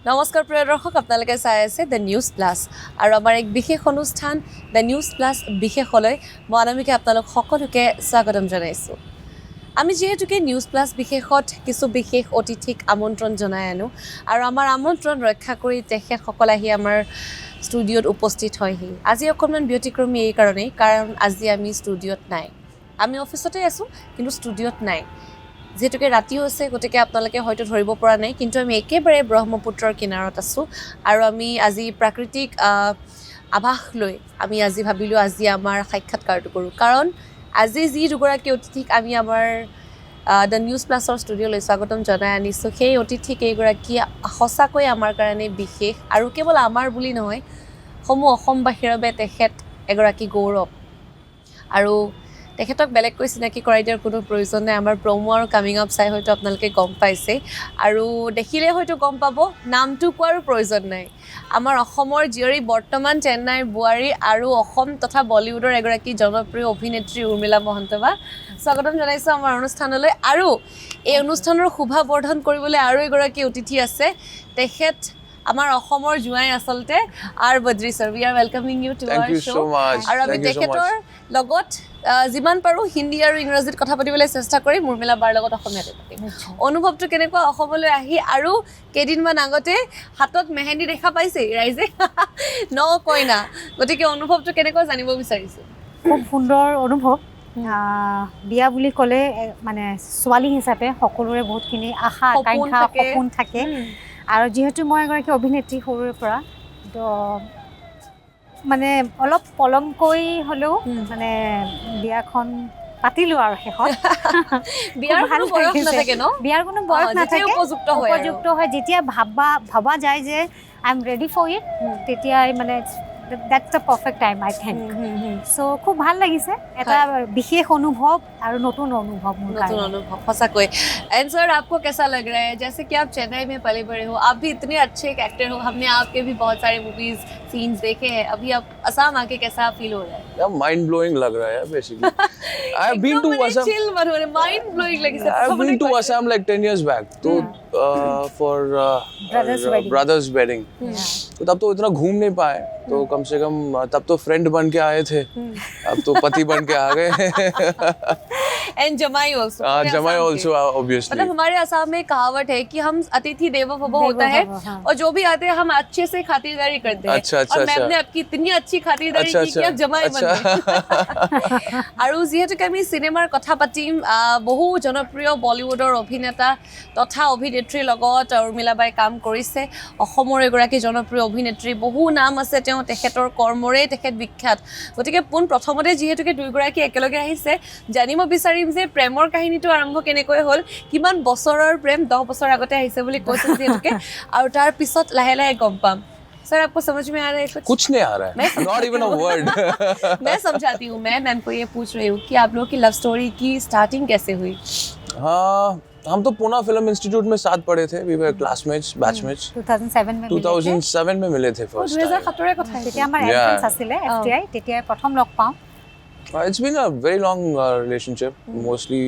নমস্কাৰ প্ৰিয় দৰ্শক আপোনালোকে চাই আছে দ্য নিউজ প্লাছ আৰু আমাৰ এক বিশেষ অনুষ্ঠান দ্য নিউজ প্লাছ বিশেষলৈ মই অনামিকা আপোনালোক সকলোকে স্বাগতম জনাইছোঁ আমি যিহেতুকে নিউজ প্লাছ বিশেষত কিছু বিশেষ অতিথিক আমন্ত্ৰণ জনাই আনো আৰু আমাৰ আমন্ত্ৰণ ৰক্ষা কৰি তেখেতসকল আহি আমাৰ ষ্টুডিঅ'ত উপস্থিত হয়হি আজি অকণমান ব্যতিক্ৰমী এই কাৰণেই কাৰণ আজি আমি ষ্টুডিঅ'ত নাই আমি অফিচতে আছোঁ কিন্তু ষ্টুডিঅ'ত নাই যেহেতুকে ৰাতিও আছে গতিকে আপোনালোকে হয়তো ধৰিব পৰা নাই কিন্তু আমি একেবাৰে ব্ৰহ্মপুত্ৰৰ কিনাৰত আছোঁ আৰু আমি আজি প্ৰাকৃতিক আভাস লৈ আমি আজি ভাবিলোঁ আজি আমাৰ সাক্ষাৎকাৰটো কৰোঁ কাৰণ আজি যি দুগৰাকী অতিথিক আমি আমাৰ দ্য নিউজ প্লাছৰ ষ্টুডিঅ'লৈ স্বাগতম জনাই আনিছোঁ সেই অতিথি কেইগৰাকী সঁচাকৈ আমাৰ কাৰণে বিশেষ আৰু কেৱল আমাৰ বুলি নহয় সমূহ অসমবাসীৰ বাবে তেখেত এগৰাকী গৌৰৱ আৰু তেখেতক বেলেগকৈ চিনাকি কৰাই দিয়াৰ কোনো প্ৰয়োজন নাই আমাৰ প্ৰমো আৰু কামিং আপ চাই হয়তো আপোনালোকে গম পাইছে আৰু দেখিলে হয়তো গম পাব নামটো কোৱাৰো প্ৰয়োজন নাই আমাৰ অসমৰ জীয়ৰী বৰ্তমান চেন্নাইৰ বোৱাৰী আৰু অসম তথা বলিউডৰ এগৰাকী জনপ্ৰিয় অভিনেত্ৰী উৰ্মিলা মহন্ত বা স্বাগতম জনাইছোঁ আমাৰ অনুষ্ঠানলৈ আৰু এই অনুষ্ঠানৰ শোভাবৰ্ধন কৰিবলৈ আৰু এগৰাকী অতিথি আছে তেখেত আমাৰ অসমৰ জুৱাই আচলতে আৰ Badri sir we are welcoming you to our show' আৰু আমি তেখেতৰ লগত যিমান পাৰোঁ হিন্দী আৰু ইংৰাজীত কথা পাতিবলৈ চেষ্টা কৰিম উৰ্মিলা বাৰ লগত অসমীয়াতে পাতিম অনুভৱটো কেনেকুৱা অসমলৈ আহি আৰু কেইদিনমান আগতে হাতত মেহেন্দি দেখা পাইছে ৰাইজে ন কইনা গতিকে অনুভৱটো কেনেকুৱা জানিব বিচাৰিছোঁ খুব সুন্দৰ অনুভৱ বিয়া বুলি ক'লে মানে ছোৱালী হিচাপে সকলোৰে বহুতখিনি আশা আকাংক্ষা সপোন থাকে আৰু যিহেতু মই এগৰাকী অভিনেত্ৰী সৰুৰে পৰা তো মানে অলপ পলমকৈ হ'লেও মানে বিয়াখন পাতিলোঁ আৰু শেষত বিয়াৰ কোনো বয়স নাথাকে ন বিয়াৰ কোনো বয়স নাথাকে উপযুক্ত হয় যেতিয়া ভাবা যায় যে I am ready for it তেতিয়াই মানে that's the perfect time I think so খুব ভাল লাগিছে এটা বিশেষ অনুভৱ আৰু নতুন অনুভৱ সঁচাকৈ एंड सर आपको कैसा लग रहा है जैसे कि आप चेन्नई में पले बड़े हो आप भी इतने अच्छे एक एक्टर हो हमने आपके भी बहुत सारे मूवीज सीन्स देखे हैं अभी आप असम आके कैसा फील हो रहा है यार माइंड ब्लोइंग लग रहा है basically I have been to Assam chill मनोरे mind blowing लगी I have been to Assam like 10 years back तो for brothers wedding तो तब तो इतना घूम नहीं पाए तो कम से कम तब तो फ्रेंड बन के आए थे अब तो पति बन के आ गए एंड जमाई also obviously मतलब हमारे असम में कहावत है कि हम अतिथि देवो भव होता है और जो भी आते हैं हम अच्छे से खातिरदारी करते हैं और मैम ने आपकी इतनी अच्छी खातिरदारी की कि आप जमाई बन गए আৰু যিহেতুকে আমি সিনেমাৰ কথা পাতিম বহু জনপ্ৰিয় বলিউডৰ অভিনেতা তথা অভিনেত্ৰীৰ লগত উৰ্মিলাবাই কাম কৰিছে অসমৰ এগৰাকী জনপ্ৰিয় অভিনেত্ৰী বহু নাম আছে তেওঁ তেখেতৰ কৰ্মৰে তেখেত বিখ্যাত গতিকে পোন প্ৰথমতে যিহেতুকে দুইগৰাকী একেলগে আহিছে জানিব বিচাৰিম যে প্ৰেমৰ কাহিনীটো আৰম্ভ কেনেকৈ হ'ল কিমান বছৰৰ প্ৰেম 10 বছৰ আগতে আহিছে বুলি কৈছে যিহেতুকে আৰু তাৰ পিছত লাহে লাহে গম পাম सर आपको समझ में आ रहा है कुछ नहीं आ रहा है नॉट इवन अ वर्ड मैं समझाती हूँ मैं मैम को ये पूछ रही हूँ कि आप लोगों की लव स्टोरी की स्टार्टिंग कैसे हुई हाँ हम तो पूना फिल्म इंस्टीट्यूट में साथ पढ़े थे वी वर क्लासमेट्स बैचमेट्स 2007 में मिले थे फर्स्ट 2017 কথা তেতিয়া আমাৰ এন্ট্ৰেন্স আছিল এফটিআই তেতিয়া প্ৰথম লগ পাওঁ It's been a very long relationship mostly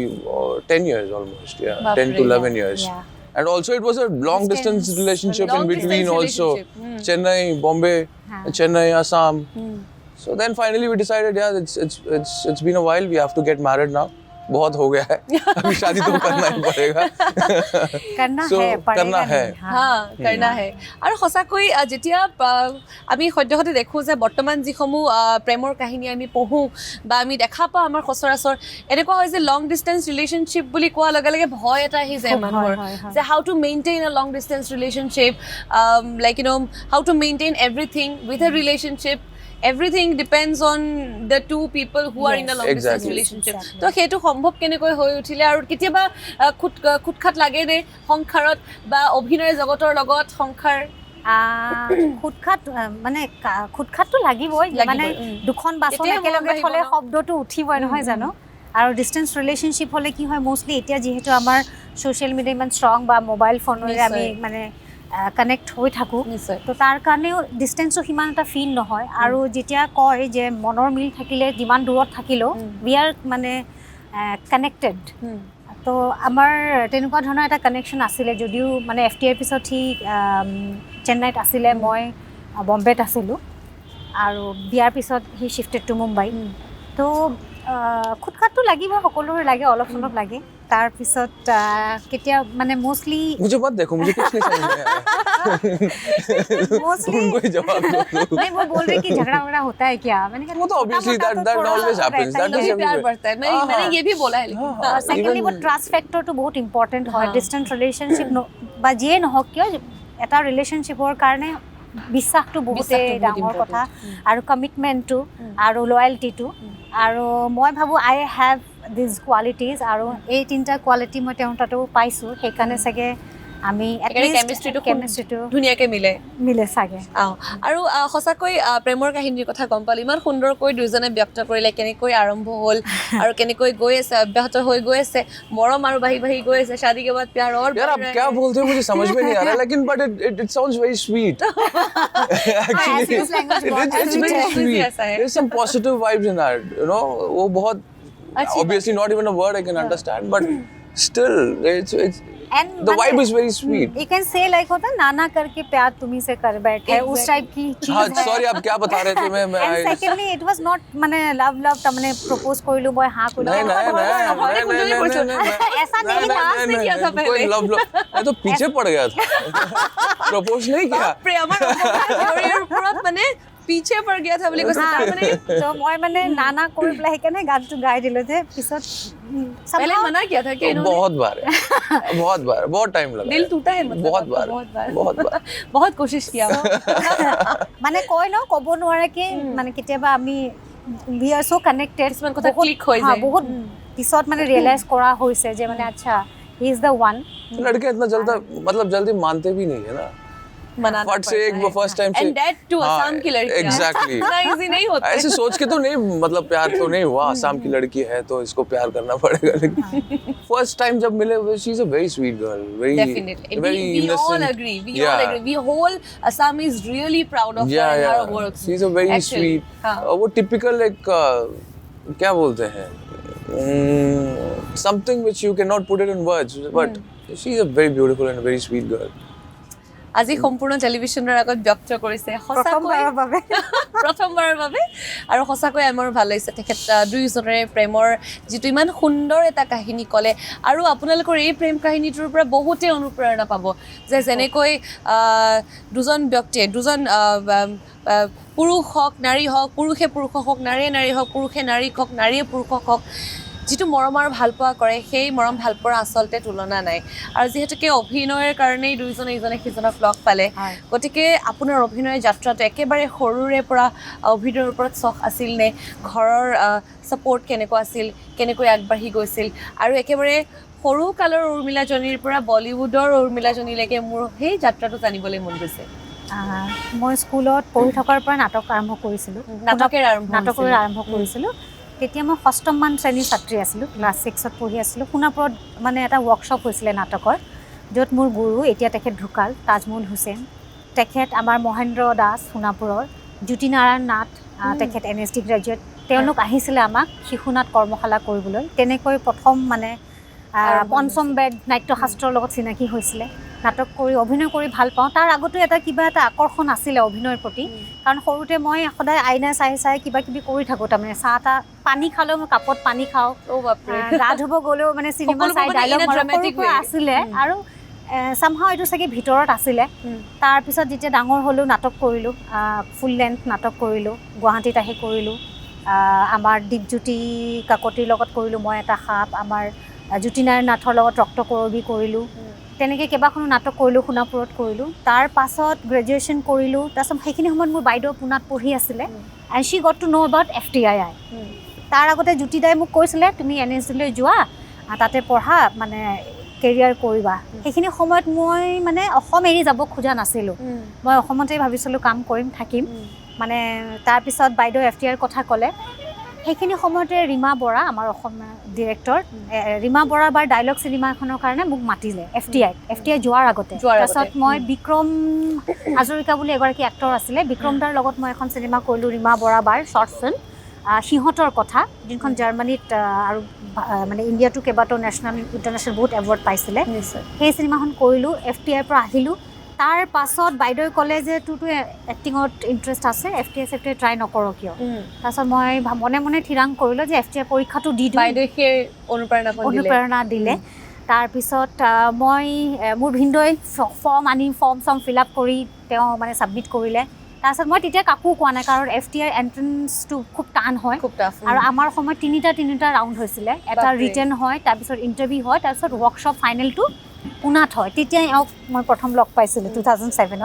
10 years almost 10 to 11 years and also it was a long distance relationship in between also Chennai Bombay Chennai Assam so then finally we decided it's been a while we have to get married now बहुत हो गया है अभी शादी तो करना ही पड़ेगा करना है करना है আৰু সঁচাকৈ যেতিয়া আমি সদ্যহতে দেখোঁ যে বৰ্তমান যিসমূহ প্ৰেমৰ কাহিনী আমি পঢ়োঁ বা আমি দেখা পাওঁ আমাৰ সচৰাচৰ এনেকুৱা হয় যে লং ডিষ্টেঞ্চ ৰিলেশ্যনশ্বিপ বুলি কোৱাৰ লগে লগে ভয় এটা আহি যায় মানুহৰ যে how to maintain a long distance relationship like how to maintain everything with a relationship everything depends on the two people who are in a long distance relationship তো সেইটো সম্ভৱ কেনেকৈ হৈ উঠিলে আৰু কেতিয়াবা খুটখাট লাগে নে সংসাৰত বা অভিনয় জগতৰ লগত সংসাৰ খুটখাটটো লাগিবই মানে দুখন বাছন একেলগে থলে শব্দটো উঠিবই নহয় জানো আৰু ডিষ্টেন্স ৰিলেশ্যনশ্বিপ হ'লে কি হয় মোষ্টলি এতিয়া যিহেতু আমাৰ ছ'চিয়েল মিডিয়া ইমান ষ্ট্ৰং বা মোবাইল ফোনেৰে আমি মানে কানেক্ট হৈ থাকোঁ তো তাৰ কাৰণেও ডিষ্টেঞ্চো সিমান এটা ফিল নহয় আৰু যেতিয়া কয় যে মনৰ মিল থাকিলে যিমান দূৰত থাকিলেও উই আৰ মানে কানেক্টেড তো আমাৰ তেনেকুৱা ধৰণৰ এটা কানেকশ্যন আছিলে যদিও মানে FTIৰ পিছত সি চেন্নাইত আছিলে মই বম্বেত আছিলোঁ আৰু বিয়াৰ পিছত সি শিফটেড টু মুম্বাই তো খুটখাটটো লাগিব সকলোৰে লাগে অলপ চলপ লাগে তাৰপিছত কেতিয়া মানে মোষ্টলি मुझे मत देखो मुझे कुछ नहीं समझ में आया मोस्टली उनको ही जवाब दो नहीं वो बोल रहे कि झगड़ा वगड़ा होता है क्या मैंने कहा वो तो obviously that always happens that is तभी प्यार everywhere बढ़ता है मैंने ये भी बोला है लेकिन सेकेंडली वो ट्रास्ट फैक्टरটো বহুত ইম্পৰ্টেণ্ট হয় ডিষ্টেন্স ৰিলেশ্যনশ্বিপ বা যিয়ে নহওক কিয় এটা ৰিলেশ্যনশ্বিপৰ কাৰণে বিশ্বাসটো বহুতেই ডাঙৰ কথা আৰু কমিটমেণ্টটো আৰু লয়ালটিটো আৰু মই ভাবোঁ আই হেভ দিজ কোৱালিটিজ আৰু এই তিনিটা কোৱালিটি মই তেওঁৰ তাতেও পাইছোঁ সেইকাৰণে চাগে আমি কেমিষ্ট্ৰিটো ধুনীয়াকৈ মিলে চাগে আৰু সঁচাকৈ প্ৰেমৰ কাহিনীৰ কথা গম পালোঁ ইমান সুন্দৰকৈ দুয়োজনে ব্যক্ত কৰিলে কেনেকৈ আৰম্ভ হ'ল আৰু কেনেকৈ গৈ আছে অব্যাহত হৈ গৈ আছে মৰম আৰু বাঢ়ি বাঢ়ি গৈ আছে शादी के बाद प्यार और यार आप क्या बोलते हो मुझे समझ में नहीं आ रहा लेकिन but it sounds very sweet actually it's very sweet there's some positive vibes in that you know वो बहुत obviously not even a word I can understand but still it's And the vibe is very sweet. You can say like होता है नाना करके प्यार तुम्ही से कर बैठे उस टाइप की चीज हाँ है sorry आप क्या बता रहे थे मैं and secondly it was not माने love ta माने propose कोइलु मैं हाँ कोइलु नहीं ऐसा नहीं था किया था पहले कोई लव मैं तो पीछे पड़ गया था प्रपोज नहीं किया प्रेमर ওপৰত মানে পিছে পৰ গিয়া থা বুলি কৈছে তাৰ মানে তো মই মানে নানা কৰি পেলাই সেইকাৰণে গানটো গাই দিলো যে পিছত पहले मना किया था कि इन्होंने बहुत बार बहुत टाइम लगा दिल टूटा है मतलब बहुत बार बहुत कोशिश किया মানে কয় ন ক'ব নোৱাৰে কি মানে কেতিয়াবা আমি we are so connected কিছুমান কথা ক্লিক হৈ যায় বহুত পিছত মানে ৰিয়েলাইজ কৰা হৈছে যে মানে আচ্ছা he is the one लड़के इतना जल्दी मानते भी नहीं है ना फट से एक फर्स्ट टाइम से एंड दैट टू असम की लड़की एग्जैक्टली इतना इजी नहीं होता ऐसे सोच के तो नहीं मतलब प्यार तो नहीं हुआ असम की लड़की है तो इसको प्यार करना पड़ेगा लेकिन फर्स्ट टाइम जब मिले she is a very sweet girl very definitely very we all agree we whole Assam is really proud of her and her work she is a very sweet वो टिपिकल एक क्या बोलते हैं something which you cannot put it in words but she is a very beautiful and a very sweet girl আজি সম্পূৰ্ণ টেলিভিছনৰ আগত ব্যক্ত কৰিছে প্ৰথমবাৰৰ বাবে আৰু সঁচাকৈ আমাৰ ভাল লাগিছে তেখেত দুয়োজনৰে প্ৰেমৰ যিটো ইমান সুন্দৰ এটা কাহিনী ক'লে আৰু আপোনালোকৰ এই প্ৰেম কাহিনীটোৰ পৰা বহুতে অনুপ্ৰেৰণা পাব যে যেনেকৈ দুজন ব্যক্তিয়ে দুজন পুৰুষ হওক নাৰী হওক পুৰুষে পুৰুষক হওক নাৰীয়ে নাৰী হওক পুৰুষে নাৰীক হওক নাৰীয়ে পুৰুষক হওক যিটো মৰম আৰু ভালপোৱা কৰে সেই মৰম ভালপোৱাৰ আচলতে তুলনা নাই আৰু যিহেতুকে অভিনয়ৰ কাৰণেই দুইজনে ইজনে সিজনক লগ পালে গতিকে আপোনাৰ অভিনয় যাত্ৰাটো একেবাৰে সৰুৰে পৰা অভিনয়ৰ ওপৰত চখ আছিল নে ঘৰৰ ছাপোৰ্ট কেনেকুৱা আছিল কেনেকৈ আগবাঢ়ি গৈছিল আৰু একেবাৰে সৰু কালৰ উৰ্মিলাজনীৰ পৰা বলিউডৰ উৰ্মিলাজনীলৈকে মোৰ সেই যাত্ৰাটো জানিবলৈ মন গৈছে মই স্কুলত পঢ়ি থকাৰ পৰা নাটক আৰম্ভ কৰিছিলোঁ নাটকেৰে আৰম্ভ কৰিছিলোঁ তেতিয়া মই ষষ্ঠমমান শ্ৰেণীৰ ছাত্ৰী আছিলোঁ ক্লাছ 6ত পঢ়ি আছিলোঁ সোণাপুৰত মানে এটা ৱৰ্কশ্বপ হৈছিলে নাটকৰ য'ত মোৰ গুৰু এতিয়া তেখেত ঢুকাল তাজমুল হুছেইন তেখেত আমাৰ মহেন্দ্ৰ দাস সোণাপুৰৰ জ্যোতিনাৰায়ণ নাথ তেখেত NSD গ্ৰেজুৱেট তেওঁলোক আহিছিলে আমাক শিশুনাট কৰ্মশালা কৰিবলৈ তেনেকৈ প্ৰথম মানে পঞ্চম বেদ নাট্যশাস্ত্ৰৰ লগত চিনাকি হৈছিলে নাটক কৰি অভিনয় কৰি ভাল পাওঁ তাৰ আগতো এটা কিবা এটা আকৰ্ষণ আছিলে অভিনয়ৰ প্ৰতি কাৰণ সৰুতে মই সদায় আইনা চাই কিবা কিবি কৰি থাকোঁ তাৰমানে চাহ এটা পানী খালেও মই কাপত পানী খাওঁ গা ধুব গ'লেও মানে চিনেমা চাই ডাইলগ আছিলে আৰু চামহাও এইটো চাগে ভিতৰত আছিলে তাৰপিছত যেতিয়া ডাঙৰ হ'লোঁ নাটক কৰিলোঁ ফুল লেন্থ নাটক কৰিলোঁ গুৱাহাটীত আহি কৰিলোঁ আমাৰ দীপজ্যোতি কাকতিৰ লগত কৰিলোঁ মই এটা সাপ আমাৰ জ্যোতিনাৰায়ণ নাথৰ লগত ৰক্ত কৰবী কৰিলোঁ তেনেকৈ কেইবাখনো নাটক কৰিলোঁ সোণাপুৰত কৰিলোঁ তাৰ পাছত গ্ৰেজুৱেশ্যন কৰিলোঁ তাৰপিছত সেইখিনি সময়ত মোৰ বাইদেউ পুনাত পঢ়ি আছিলে and she got to know' about FTII তাৰ আগতে জ্যোতিদাই মোক কৈছিলে তুমি NSDলৈ যোৱা তাতে পঢ়া মানে কেৰিয়াৰ কৰিবা সেইখিনি সময়ত মই মানে অসম এৰি যাব খোজা নাছিলোঁ মই অসমতে ভাবিছিলোঁ কাম কৰিম থাকিম মানে তাৰপিছত বাইদেউ FTIৰ কথা ক'লে সেইখিনি সময়তে ৰীমা বৰা আমাৰ অসম ডিৰেক্টৰ ৰীমা বৰা বাৰ ডাইলগ চিনেমা এখনৰ কাৰণে মোক মাতিলে FTI যোৱাৰ আগতে তাৰপিছত মই বিক্ৰম হাজৰিকা বুলি এগৰাকী এক্টৰ আছিলে বিক্ৰম দাৰ লগত মই এখন চিনেমা কৰিলোঁ ৰীমা বৰা বাৰ শ্বৰ্ট ফিল্ম সিহঁতৰ কথা যোনখন জাৰ্মানীত আৰু মানে ইণ্ডিয়াটো কেইবাটাও নেশ্যনেল ইণ্টাৰনেশ্যনেল বহুত এৱাৰ্ড পাইছিলে নিশ্চয় সেই চিনেমাখন কৰিলোঁ FTIৰ পৰা আহিলোঁ তাৰ পাছত বাইদেৱে ক'লে যে তোৰতো এক্টিঙত ইণ্টাৰেষ্ট আছে FTI ট্ৰাই নকৰ কিয় তাৰপিছত মই মনে মনে থিৰাং কৰিলোঁ যে FTI পৰীক্ষাটো দি দিওঁ বাইদেৱে সেই অনুপ্ৰেৰণা দিলে তাৰপিছত মই মোৰ ভিনদৈ ফৰ্ম চৰ্ম ফিল আপ কৰি তেওঁ মানে ছাবমিট কৰিলে তাৰপিছত মই তেতিয়া কাকো কোৱা নাই কাৰণ FTI এণ্ট্ৰেঞ্চটো খুব টান হয় খুব টাফ আৰু আমাৰ সময়ত তিনিটা ৰাউণ্ড হৈছিলে এটা ৰিটেন হয় তাৰপিছত ইণ্টাৰভিউ হয় তাৰপিছত ৱৰ্কশ্বপ ফাইনেলটো পুনাত হয় তেতিয়াই এওঁক মই প্ৰথম লগ পাইছিলোঁ 2007ত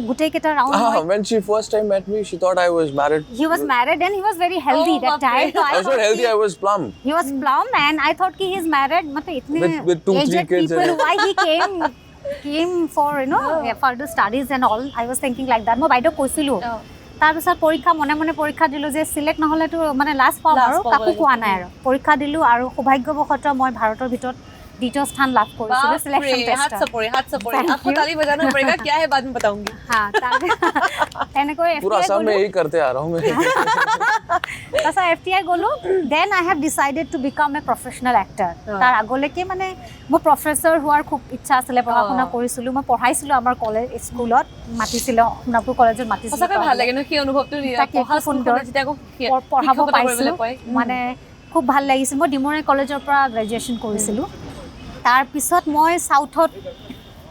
গোটেইকেইটা ৰাউণ্ড হয় When she first time met me, she thought I was married. He was married and he was very healthy that time. So I was not healthy, I was plump. He was plump and I thought he is married. मतलब इतने With 2-3 kids. people, why he came for further studies and all. I was thinking like that. মই বাইদেউ কৈছিলোঁ তাৰপিছত পৰীক্ষা মনে মনে পৰীক্ষা দিলোঁ যে চিলেক্ট নহ'লেতো মানে লাষ্ট পাম আৰু কাকো কোৱা নাই আৰু পৰীক্ষা দিলোঁ আৰু সৌভাগ্যবশতঃ মই ভাৰতৰ ভিতৰত দ্বিতীয় স্থান লাভ কৰিছিলোঁ সিলেকশ্যন हाथ सपोरी आपको ताली बजाना पड़ेगा क्या है बाद में बताऊंगी हाँ তেনেকৈ पूरा असम में यही करते आ रहा हूँ मैं তাৰপিছত FTI গ'লোঁ then I have decided to become a professional actor তাৰ আগলৈকে মানে মোৰ প্ৰফেচৰ হোৱাৰ খুব ইচ্ছা আছিলে পঢ়া শুনা কৰিছিলোঁ মই পঢ়াইছিলোঁ আমাৰ কলেজ স্কুলত মাতিছিলে সোণাপুৰ কলেজত মাতিছিলে সঁচাকৈ ভাল লাগে ন সেই অনুভৱটো পঢ়া সুন্দৰ যেতিয়া পঢ়াব পাইছিলোঁ মানে খুব ভাল লাগিছিল মই ডিমৰাই কলেজৰ পৰা গ্ৰেজুৱেশ্যন কৰিছিলোঁ তাৰপিছত মই সাউথত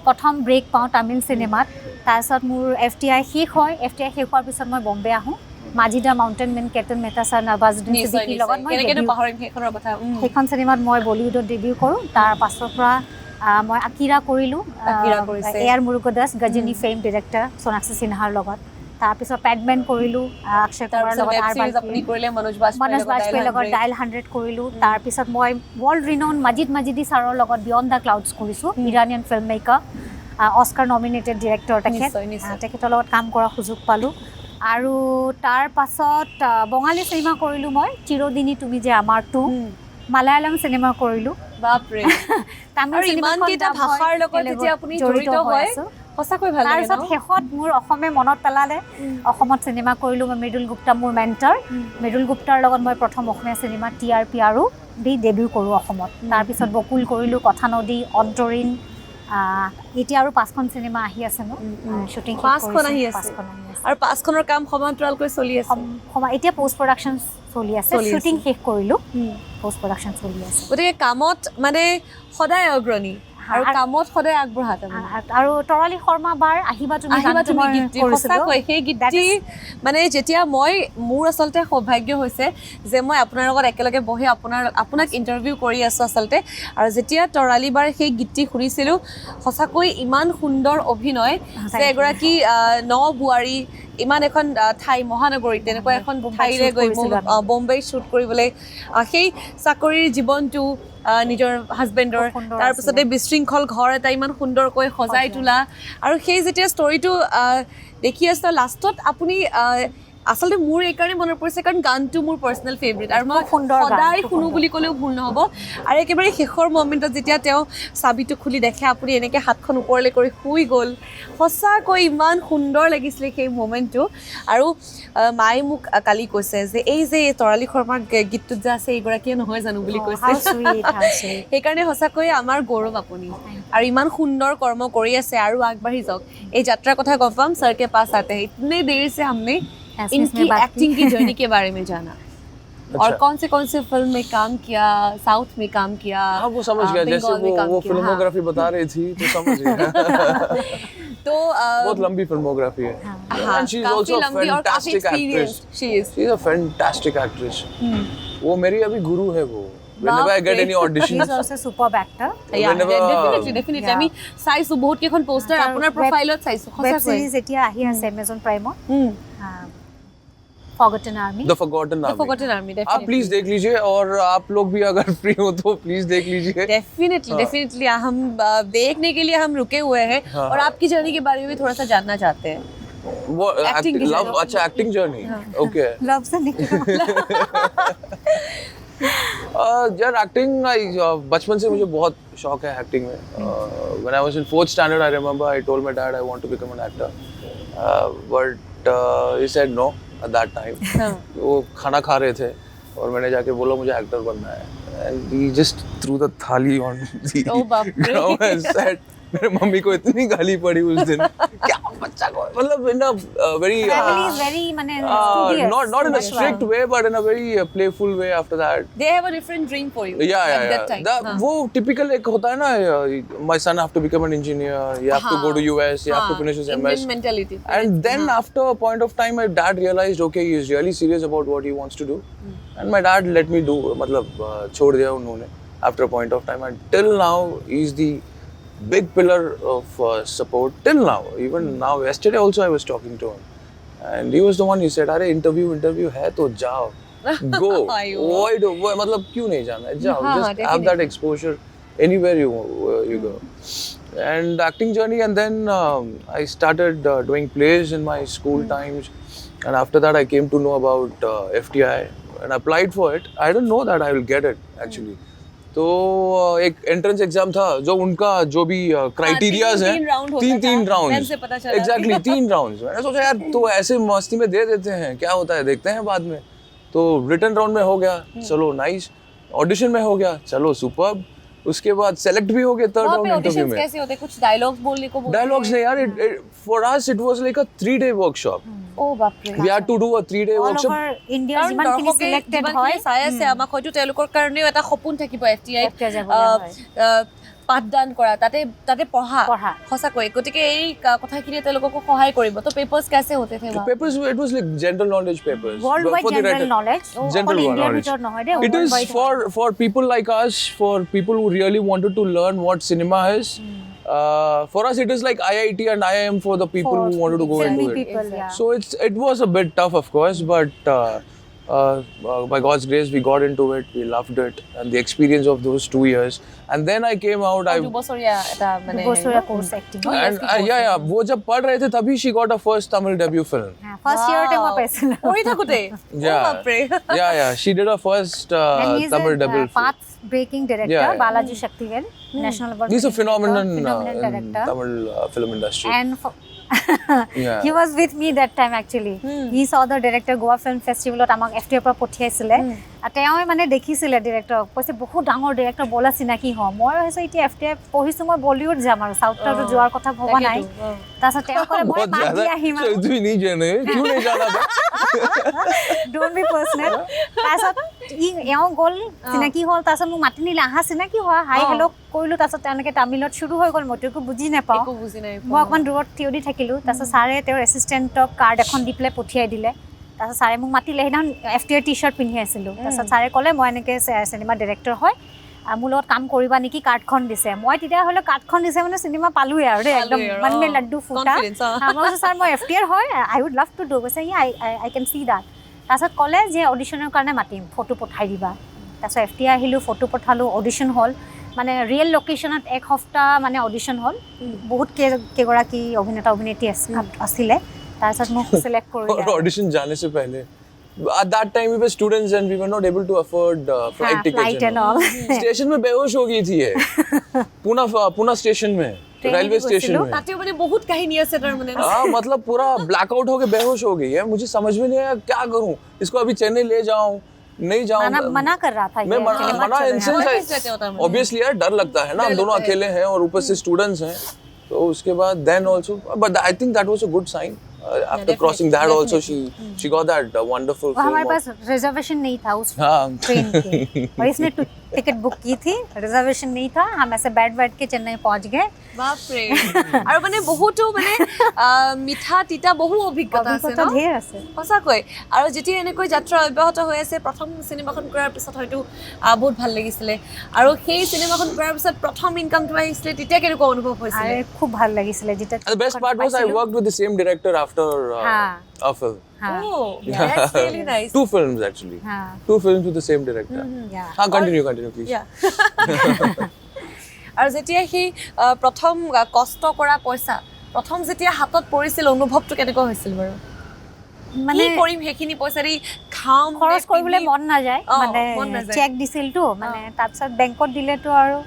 প্ৰথম ব্ৰেক পাওঁ তামিল চিনেমাত তাৰপিছত মোৰ FTI শেষ হয় FTI শেষ হোৱাৰ পিছত মই বম্বে আহোঁ মাজিদা মাউণ্টেন মেন কেতন মেহতা ছাৰ নৱাজুদ্দিন ছিদ্দিকীৰ লগত মই সেইখন চিনেমাত মই বলিউডত ডেবিউ কৰোঁ তাৰ পাছৰ পৰা মই আকিৰা কৰিলোঁ AR Murugadoss Ghajini fame director Sonakshi সিনহাৰ লগত তাৰপিছত পেডমেন কৰিলোঁ অক্ষয় কুমাৰৰ লগত মনোজ বাজপেয়ীৰ লগত ডাইল 100 কৰিলোঁ তাৰপিছত মই ৱৰ্ল্ড ৰিনাউন মাজিদি ছাৰৰ লগত বিয়ণ্ড দ্য ক্লাউডছ কৰিছোঁ Iranian film maker Oscar nominated director তেখেতৰ লগত কাম কৰাৰ সুযোগ পালোঁ আৰু তাৰ পাছত বঙালী চিনেমা কৰিলোঁ মই চিৰদিনী তুমি যে আমাৰ টু মালায়ালম চিনেমা কৰিলোঁ বাপৰে তামিল ইমান কেইটা ভাষাৰ লগত যেতিয়া আপুনি জড়িত হয় সঁচাকৈ ভাল লাগে তাৰপিছত শেষত মোৰ অসমে মনত পেলালে অসমত চিনেমা কৰিলোঁ মই মৃদুল গুপ্তা মোৰ মেণ্টৰ মৃদুল গুপ্তাৰ লগত মই প্ৰথম অসমীয়া চিনেমা TRP আৰু দি ডেবিউ কৰোঁ অসমত তাৰপিছত বকুল কৰিলোঁ কথা নদী অন্তৰীণ এতিয়া আৰু 5খন চিনেমা আহি আছে ন শ্বুটিং 5খন আহি আছে আৰু 5খনৰ কাম সমান্তৰালকৈ চলি আছে এতিয়া পোষ্ট প্ৰডাকশ্যন চলি আছে শ্বুটিং শেষ কৰিলোঁ পোষ্ট প্ৰডাকশ্যন চলি আছে গতিকে কামত মানে সদায় অগ্ৰণী আৰু কামত সদায় আগবঢ়াত আৰু তৰালী শৰ্মা বাৰ আহিবা তুমি সঁচাকৈ সেই গীতটি মানে যেতিয়া মোৰ আচলতে সৌভাগ্য হৈছে যে মই আপোনাৰ লগত একেলগে বহি আপোনাক ইণ্টাৰভিউ কৰি আছোঁ আচলতে আৰু যেতিয়া তৰালী বাৰ সেই গীতটি শুনিছিলোঁ সঁচাকৈ ইমান সুন্দৰ অভিনয় যে এগৰাকী বোৱাৰী ইমান এখন ঠাই মহানগৰীত তেনেকুৱা এখন ঠাইলৈ গৈ বম্বে শ্বুট কৰিবলৈ সেই চাকৰিৰ জীৱনটো নিজৰ হাজবেণ্ডৰ তাৰপিছতে বিশৃংখল ঘৰ এটা ইমান সুন্দৰকৈ সজাই তোলা আৰু সেই যেতিয়া ষ্টৰিটো দেখি আছোঁ লাষ্টত আপুনি আচলতে মোৰ এইকাৰণে মনত পৰিছে কাৰণ গানটো মোৰ পাৰ্চনেল ফেভৰেট আৰু মই সদায় শুনো বুলি ক'লেও ভুল নহ'ব আৰু একেবাৰে শেষৰ মমেণ্টত যেতিয়া তেওঁ চাবিটো খুলি দেখে আপুনি এনেকৈ হাতখন ওপৰলৈ কৰি শুই গ'ল সঁচাকৈ ইমান সুন্দৰ লাগিছিলে সেই মমেণ্টটো আৰু মায়ে মোক কালি কৈছে যে এই যে তৰালী শৰ্মাৰ গীতটোত যে আছে এইগৰাকীয়ে নহয় জানো বুলি কৈছে সেইকাৰণে সঁচাকৈ আমাৰ গৌৰৱ আপুনি আৰু ইমান সুন্দৰ কৰ্ম কৰি আছে আৰু আগবাঢ়ি যাওক এই যাত্ৰাৰ কথা গম পাম सर के पास आते हैं इतने देर से हमने इनकी एक्टिंग की जर्नी के बारे में जाना और कौन से फिल्म में काम किया साउथ में काम किया हाँ वो समझ गया जैसे वो फिल्मोग्राफी बता रही थी तो समझ गया तो बहुत लंबी फिल्मोग्राफी है हाँ and she is also a fantastic actress she is a fantastic actress वो मेरी अभी गुरु है वो whenever I get any auditions he's also a superb actor definitely I mean চাইছো বহুত কেইখন পোষ্টাৰ আপোনাৰ প্ৰফাইলত চাইছো web series এতিয়া আহি আছে Amazon Prime Forgotten Army The Forgotten Army definitely आप प्लीज देख लीजिए और आप लोग भी अगर फ्री हो तो प्लीज देख लीजिए डेफिनेटली हम देखने के लिए हम रुके हुए हैं और आपकी जर्नी के बारे में भी थोड़ा सा जानना चाहते हैं वो लव अच्छा एक्टिंग जर्नी ओके लव से निकला यार एक्टिंग बचपन से मुझे बहुत शौक है एक्टिंग में when I was in 4th standard I remember I told my dad I want to become an actor but he said no at that time. वो खाना खा रहे थे और मैंने जाके बोला मुझे एक्टर बनना है and he just threw the thali on the ground and said मेरे मम्मी को इतनी गाली पड़ी उस दिन क्या बच्चा को मतलब in a very family is very माने studious, not in a strict way but in a very playful way after that. They have a different dream for you at that time. वो typical एक होता है ना my son have to become an engineer, you have to go to US, you have to finish his MS. Indian mentality. And then after a point of time my dad realized okay he is really serious about what he wants to do. And my dad let me do मतलब छोड़ दिया उन्होंने after a point of time and till now he's the big pillar of support till now. Even now yesterday also I was talking to him and he was the one he said अरे interview है तो जाओ go why मतलब क्यों नहीं जाना है जाओ just have that exposure anywhere you go. And acting journey and then I started doing plays in my school times and after that I came to know about FTI and applied for it. I didn't know that I will get it actually. तो एक entrance exam था जो उनका जो भी criterias हैं तीन rounds exactly 3 rounds मैंने सोचा यार तो ऐसे मस्ती में दे देते हैं क्या होता है देखते हैं बाद में तो रिटन राउंड में हो गया चलो नाइस ऑडिशन में हो गया चलो सुपर्ब उसके बाद सेलेक्ट भी हो गए थर्ड राउंड इंटरव्यू में कैसे होते कुछ डायलॉग्स बोलने को डायलॉग्स नहीं यार for us it was like a 3-day workshop ओ बाप रे we had to do a 3-day workshop all over India যিমানখিনি সিলেক্টেড হয় চাই আছে আমাক হয়তো তেওঁলোকৰ কাৰণেও এটা সপোন থাকিব FTI পাঠদান কৰা তাতে পঢ়া সঁচাকৈ গতিকে এই কথাখিনি তেওঁলোকক সহায় কৰিব তো পেপাৰ্স कैसे होते थे वहां papers it was like general knowledge papers worldwide general knowledge general knowledge it is for people like us for people who really wanted to learn what cinema is for us it is like IIT and IIM for the people who wanted to go into it so it was a bit tough of course but by God's grace we got into it we loved it and the experience of those 2 years and then I came out I বছৰীয়া course acting and yeah वो जब पढ़ रहे थे तभी she got her first Tamil debut film first ইয়ারতে মই পাইছিলো ওই থাকোতে yeah she did her first Tamil debut film path breaking director Balaji Shaktivel national award he's a phenomenon director in Tamil film industry and he was with me that time actually he saw the director Goa Film Festival ত আমাক FTI পৰা পঠিয়াইছিলে তেওঁ মানে দেখিছিলে director কৈছে বহুত ডাঙৰ director বলা চিনাকি হ মই ভাবিছো এতিয়া FTI পঢ়িছো মই বলিউড যাম আৰু সাউথটো যোৱাৰ কথা ভবা নাই তাৰছত তেওঁ ক'লে মই বাকি আহিম তুই নি জানে কিয় নাই জানা ডোন্ট বি পার্সোনাল তাৰছত এওঁ গ'ল চিনাকি হ'ল তাৰছত মোক মাতি নিলে আহা চিনাকি হোৱা হাই হেল্ল' কৰিলো তাৰছত তেনেকৈ তামিলত শুৰু হৈ গ'ল মই একো বুজি নাপাওঁ মই অকমান দূৰত থিয়ৰি থাকিলো তাৰছত ছাৰে তেওঁৰ এছিষ্টেণ্টক কাৰ্ড এখন দি পেলাই পঠিয়াই দিলে তাৰছত ছাৰে মোক মাতিলে সেইদিনাখন FTI টি-শাৰ্ট পিন্ধি আছিলোঁ তাৰছত ছাৰে ক'লে মই এনেকৈ চিনেমা ডিৰেক্টৰ হয় মোৰ লগত কাম কৰিবা নেকি কাৰ্ডখন দিছে মই তেতিয়া হ'লে কাৰ্ডখন দিছে মানে চিনেমা পালোৱে আৰু দেই একদম মন মে লাড্ডু ফুটা মই ছাৰ মই FTI হয় আই উড লাভ টু ডু কৈছে আই কেন সি দ্যাট তাৰছত ক'লে যে অডিশ্যনৰ কাৰণে মাতিম ফটো পঠাই দিবা তাৰছত FTI আহিলোঁ ফটো পঠালোঁ অডিশ্যন হ'ল মানে ৰিয়েল লোকেশ্যনত এক সপ্তাহ মানে অডিশ্যন হ'ল বহুত কেইগৰাকী অভিনেতা অভিনেত্ৰী আছিলে তাৰছত মোক সিলেক্ট কৰিলে और ऑडिशन जाने से पहले at that time we were students and we were not able to afford flight tickets and all station में बेहोश हो गई थी ये पुणे स्टेशन में रेलवे स्टेशन में তাতেও মানে বহুত কাহিনী আছে তাৰ মানে हाँ मतलब पूरा ब्लैकआउट होके बेहोश हो गई है मुझे समझ में नहीं आया क्या करूं इसको अभी चेन्नई ले जाऊं नहीं जाऊं मना कर रहा था मैं मना ऑब्वियसली यार डर लगता है ना हम दोनों अकेले हैं और ऊपर से स्टूडेंट्स हैं तो उसके बाद then also but I think that was a good sign after crossing that also she got that wonderful film हमारे पास रिजर्वेशन नहीं था उस ट्रेन के और इसने टिकट बुक की थी रिजर्वेशन नहीं था हम ऐसे बैठ के चेन्नई पहुंच गए বাপ রে আৰু মানে বহুতো মানে মিঠা তিতা বহু অভিজ্ঞতা আছে ন ঢেৰ আছে সঁচাকৈ আৰু যেতিয়া এনেকৈ যাত্ৰা অব্যাহত হৈ আছে প্ৰথম সিনেমাখন কৰাৰ পিছত হয়তো বহুত ভাল লাগিছিলে আৰু সেই সিনেমাখন কৰাৰ পিছত প্ৰথম ইনকামটো আহিছিলে তেতিয়া কেনেকুৱা অনুভৱ হৈছিলে খুব ভাল লাগিছিলে যেতিয়া the best part was I worked with the same director after a film oh that's really nice 2 films actually 2 films with the same director continue please আৰু যেতিয়া সেই প্ৰথম কষ্ট কৰা পইচা প্ৰথম যেতিয়া হাতত পৰিছিল অনুভৱটো কেনেকুৱা হৈছিল বাৰু মানে কৰিম হেখিনি পইচা দি খাম খৰচ কৰিবলৈ মন নাযায় মানে চেক দিছিল তো মানে তাৰপিছত বেংকত দিলেতো আৰু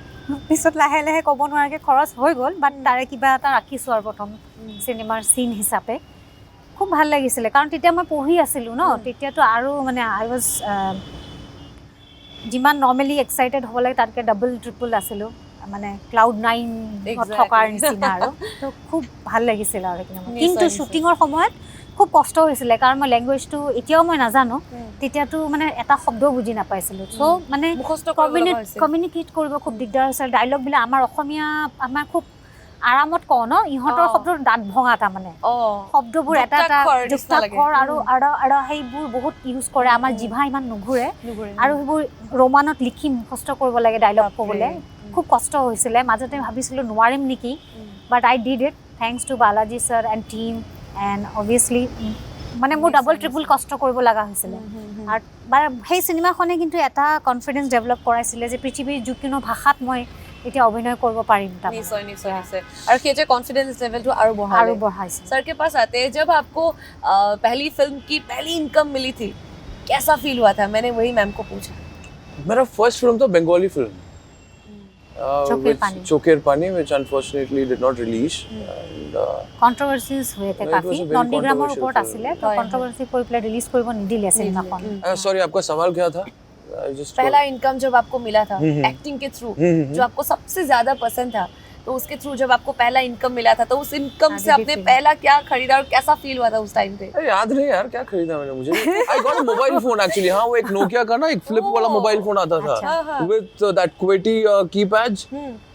পিছত লাহে লাহে ক'ব নোৱাৰাকে খৰচ হৈ গ'ল বাট তাৰে কিবা এটা ৰাখিছো আৰু প্ৰথম চিনেমাৰ সিন হিচাপে খুব ভাল লাগিছিলে কাৰণ তেতিয়া মই পঢ়ি আছিলোঁ ন তেতিয়াতো আৰু মানে আই ৱাজ যিমান নৰ্মেলি এক্সাইটেড হ'ব লাগে তাতকৈ ডাবল ট্ৰিপল আছিলোঁ মানে ক্লাউড 9 থকাৰ নিচিনা আৰু তো খুব ভাল লাগিছিলে আৰু কিন্তু শ্বুটিঙৰ সময়ত খুব কষ্ট হৈছিলে কাৰণ মই লেংগুৱেজটো এতিয়াও মই নাজানো তেতিয়াতো মানে এটা শব্দ বুজি নাপাইছিলোঁ চ' মানে কমিউনিকেট কৰিব খুব দিগদাৰ হৈছিল ডাইলগবিলাক আমাৰ অসমীয়া আমাৰ খুব আৰামত কওঁ ন ইহঁতৰ শব্দৰ দাঁত ভঙা তাৰমানে শব্দবোৰ এটা এটা যুক্তাক্ষৰ আৰু সেইবোৰ বহুত ইউজ কৰে আমাৰ জিভা ইমান নুঘূৰে আৰু সেইবোৰ ৰোমানত লিখি মুখস্থ কৰিব লাগে ডাইলগ ক'বলৈ খুব কষ্ট হৈছিলে মাজতে ভাবিছিলোঁ নোৱাৰিম নেকি but I did it thanks to Balaji sir and team and obviously মানে মোৰ ডাবল ট্ৰিপল কষ্ট কৰিব লগা হৈছিলে আৰু সেই চিনেমাখনে কিন্তু এটা কনফিডেঞ্চ ডেভেলপ কৰাইছিলে যে পৃথিৱীৰ যিকোনো ভাষাত মই এতিয়া অভিনয় কৰিব পাৰিম নিশ্চয় নিশ্চয় নিশ্চয় और ये कॉन्फिडेंस लेवल तो और बढ़ाइए सर के पास आते हैं जब आपको पहली फिल्म की पहली इनकम मिली थी कैसा फील हुआ था मैंने वही मैम को पूछा मेरा फर्स्ट फिल्म तो बंगाली फिल्म चोकेर पानी which unfortunately did not release and controversies हुए थे काफी नंदीग्रामर ऊपर आसिले तो कंट्रोवर्सी कोई प्ले रिलीज কৰিব নিদিলে সিনেমাখন सॉरी आपका सवाल क्या था पहला इनकम जब आपको मिला था एक्टिंग के थ्रू जो आपको सबसे ज्यादा पसंद था तो उसके थ्रू जब आपको पहला इनकम मिला था तो उस इनकम से आपने पहला क्या खरीदा और कैसा फील हुआ था उस टाइम पे याद नहीं यार क्या खरीदा मैंने मुझे I got a mobile phone actually हां वो एक नोकिया का ना एक फ्लिप वाला मोबाइल फोन आता था with that QWERTY keypads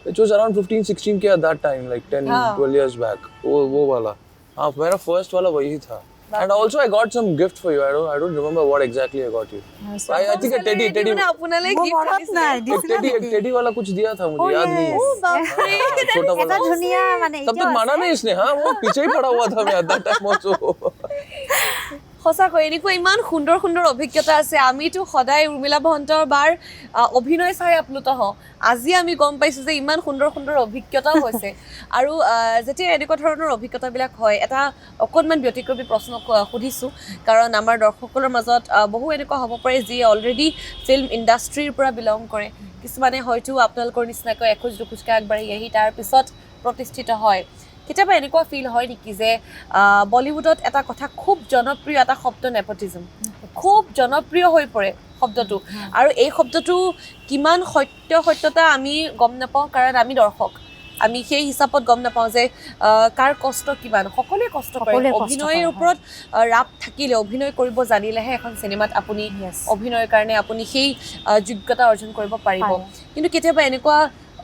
which was around 15-16 K at that time like 10-12 years back वो वाला हां मेरा फर्स्ट वाला वही था and also I got some gift for you I don't remember what exactly I got you I think a teddy मैंने आपनाले gift एक teddy वाला कुछ दिया था मुझे याद नहीं है ओ बाप रे छोटा वाला दुनिया माने तब तक माना नहीं इसने हाँ वो पीछे ही पड़ा हुआ था मैं at that time also সঁচাকৈ এনেকুৱা ইমান সুন্দৰ সুন্দৰ অভিজ্ঞতা আছে আমিতো সদায় উৰ্মিলা মহন্তৰ বাৰ অভিনয় চাই আপ্লুত হওঁ আজি আমি গম পাইছোঁ যে ইমান সুন্দৰ সুন্দৰ অভিজ্ঞতাও হৈছে আৰু যেতিয়া এনেকুৱা ধৰণৰ অভিজ্ঞতাবিলাক হয় এটা অকণমান ব্যতিক্ৰমী প্ৰশ্ন সুধিছোঁ কাৰণ আমাৰ দৰ্শকসকলৰ মাজত বহু এনেকুৱা হ'ব পাৰে যি অলৰেডি ফিল্ম ইণ্ডাষ্ট্ৰীৰ পৰা বিলং কৰে কিছুমানে হয়তো আপোনালোকৰ নিচিনাকৈ এখোজ দুখোজকৈ আগবাঢ়ি আহি তাৰপিছত প্ৰতিষ্ঠিত হয় কেতিয়াবা এনেকুৱা ফিল হয় নেকি যে বলিউডত এটা কথা খুব জনপ্ৰিয় এটা শব্দ নেপোটিজম খুব জনপ্ৰিয় হৈ পৰে শব্দটো আৰু এই শব্দটো কিমান সত্যতা আমি গম নাপাওঁ কাৰণ আমি দৰ্শক আমি সেই হিচাপত গম নাপাওঁ যে কাৰ কষ্ট কিমান সকলোৱে কষ্ট কৰে অভিনয়ৰ ওপৰত ৰাপ থাকিলে অভিনয় কৰিব জানিলেহে এখন চিনেমাত আপুনি অভিনয়ৰ কাৰণে আপুনি সেই যোগ্যতা অৰ্জন কৰিব পাৰিব কিন্তু কেতিয়াবা এনেকুৱা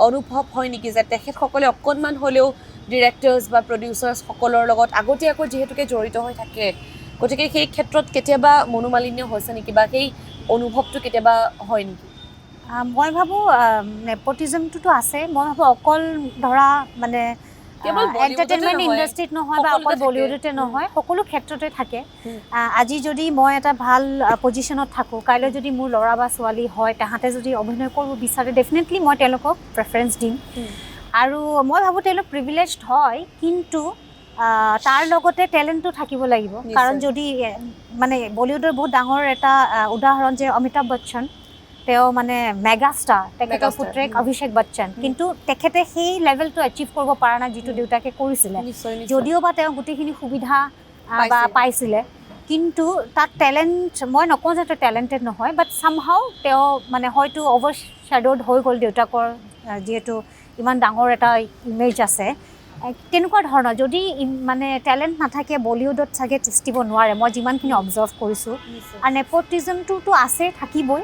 অনুভৱ হয় নেকি যে তেখেতসকলে অকণমান হ'লেও ডিৰেক্টৰ্ছ বা প্ৰডিউচাৰ্ছ সকলৰ লগত আগতীয়াকৈ যেহেতুকে জড়িত হৈ থাকে গতিকে সেই ক্ষেত্ৰত কেতিয়াবা মনোমালিন্য হৈছে নেকি বা সেই অনুভৱটো কেতিয়াবা হয় নেকি মই ভাবোঁ নেপোটিজমটোতো আছে মই ভাবোঁ অকল ধৰা মানে এণ্টাৰটেইনমেণ্ট ইণ্ডাষ্ট্ৰীত নহয় বা অকল বলিউডতে নহয় সকলো ক্ষেত্ৰতে থাকে আজি যদি মই এটা ভাল পজিশ্যনত থাকোঁ কাইলৈ যদি মোৰ ল'ৰা বা ছোৱালী হয় তাহাঁতে যদি অভিনয় কৰিব বিচাৰে ডেফিনেটলি মই তেওঁলোকক প্ৰেফাৰেঞ্চ দিম আৰু মই ভাবোঁ তেওঁলোক প্ৰিভিলেজড হয় কিন্তু তাৰ লগতে টেলেণ্টটো থাকিব লাগিব কাৰণ যদি মানে বলিউডৰ বহুত ডাঙৰ এটা উদাহৰণ যে অমিতাভ বচ্চন তেওঁ মানে মেগা ষ্টাৰ তেখেতৰ পুত্ৰেক অভিষেক বচ্চন কিন্তু তেখেতে সেই লেভেলটো এচিভ কৰিব পৰা নাই যিটো দেউতাকে কৰিছিলে যদিও বা তেওঁ গোটেইখিনি সুবিধা বা পাইছিলে কিন্তু তাত টেলেণ্ট মই নকওঁ যে তেওঁ টেলেণ্টেড নহয় বাট চামহাও তেওঁ মানে হয়তো অভাৰ শ্বেড'ড হৈ গ'ল দেউতাকৰ যিহেতু ইমান ডাঙৰ এটা ইমেজ আছে তেনেকুৱা ধৰণৰ যদি মানে টেলেণ্ট নাথাকে বলিউডত চাগে টিষ্টিব নোৱাৰে মই যিমানখিনি অবজাৰ্ভ কৰিছোঁ আৰু নেপোটিজমটোতো আছে থাকিবই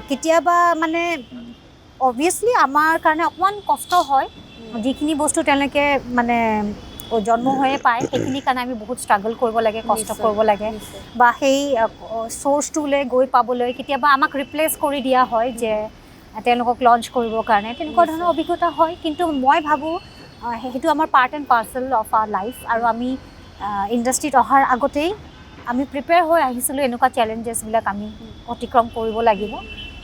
কেতিয়াবা মানে অবভিয়াছলি আমাৰ কাৰণে অকণমান কষ্ট হয় যিখিনি বস্তু তেওঁলোকে মানে জন্ম হৈয়ে পায় সেইখিনিৰ কাৰণে আমি বহুত ষ্ট্ৰাগল কৰিব লাগে কষ্ট কৰিব লাগে বা সেই চ'ৰ্চটোলৈ গৈ পাবলৈ কেতিয়াবা আমাক ৰিপ্লেচ কৰি দিয়া হয় যে তেওঁলোকক লঞ্চ কৰিবৰ কাৰণে তেনেকুৱা ধৰণৰ অভিজ্ঞতা হয় কিন্তু মই ভাবোঁ সেইটো আমাৰ part and parcel of our life আৰু আমি ইণ্ডাষ্ট্ৰীত অহাৰ আগতেই আমি প্ৰিপেয়াৰ হৈ আহিছিলোঁ এনেকুৱা চেলেঞ্জেছবিলাক আমি অতিক্ৰম কৰিব লাগিব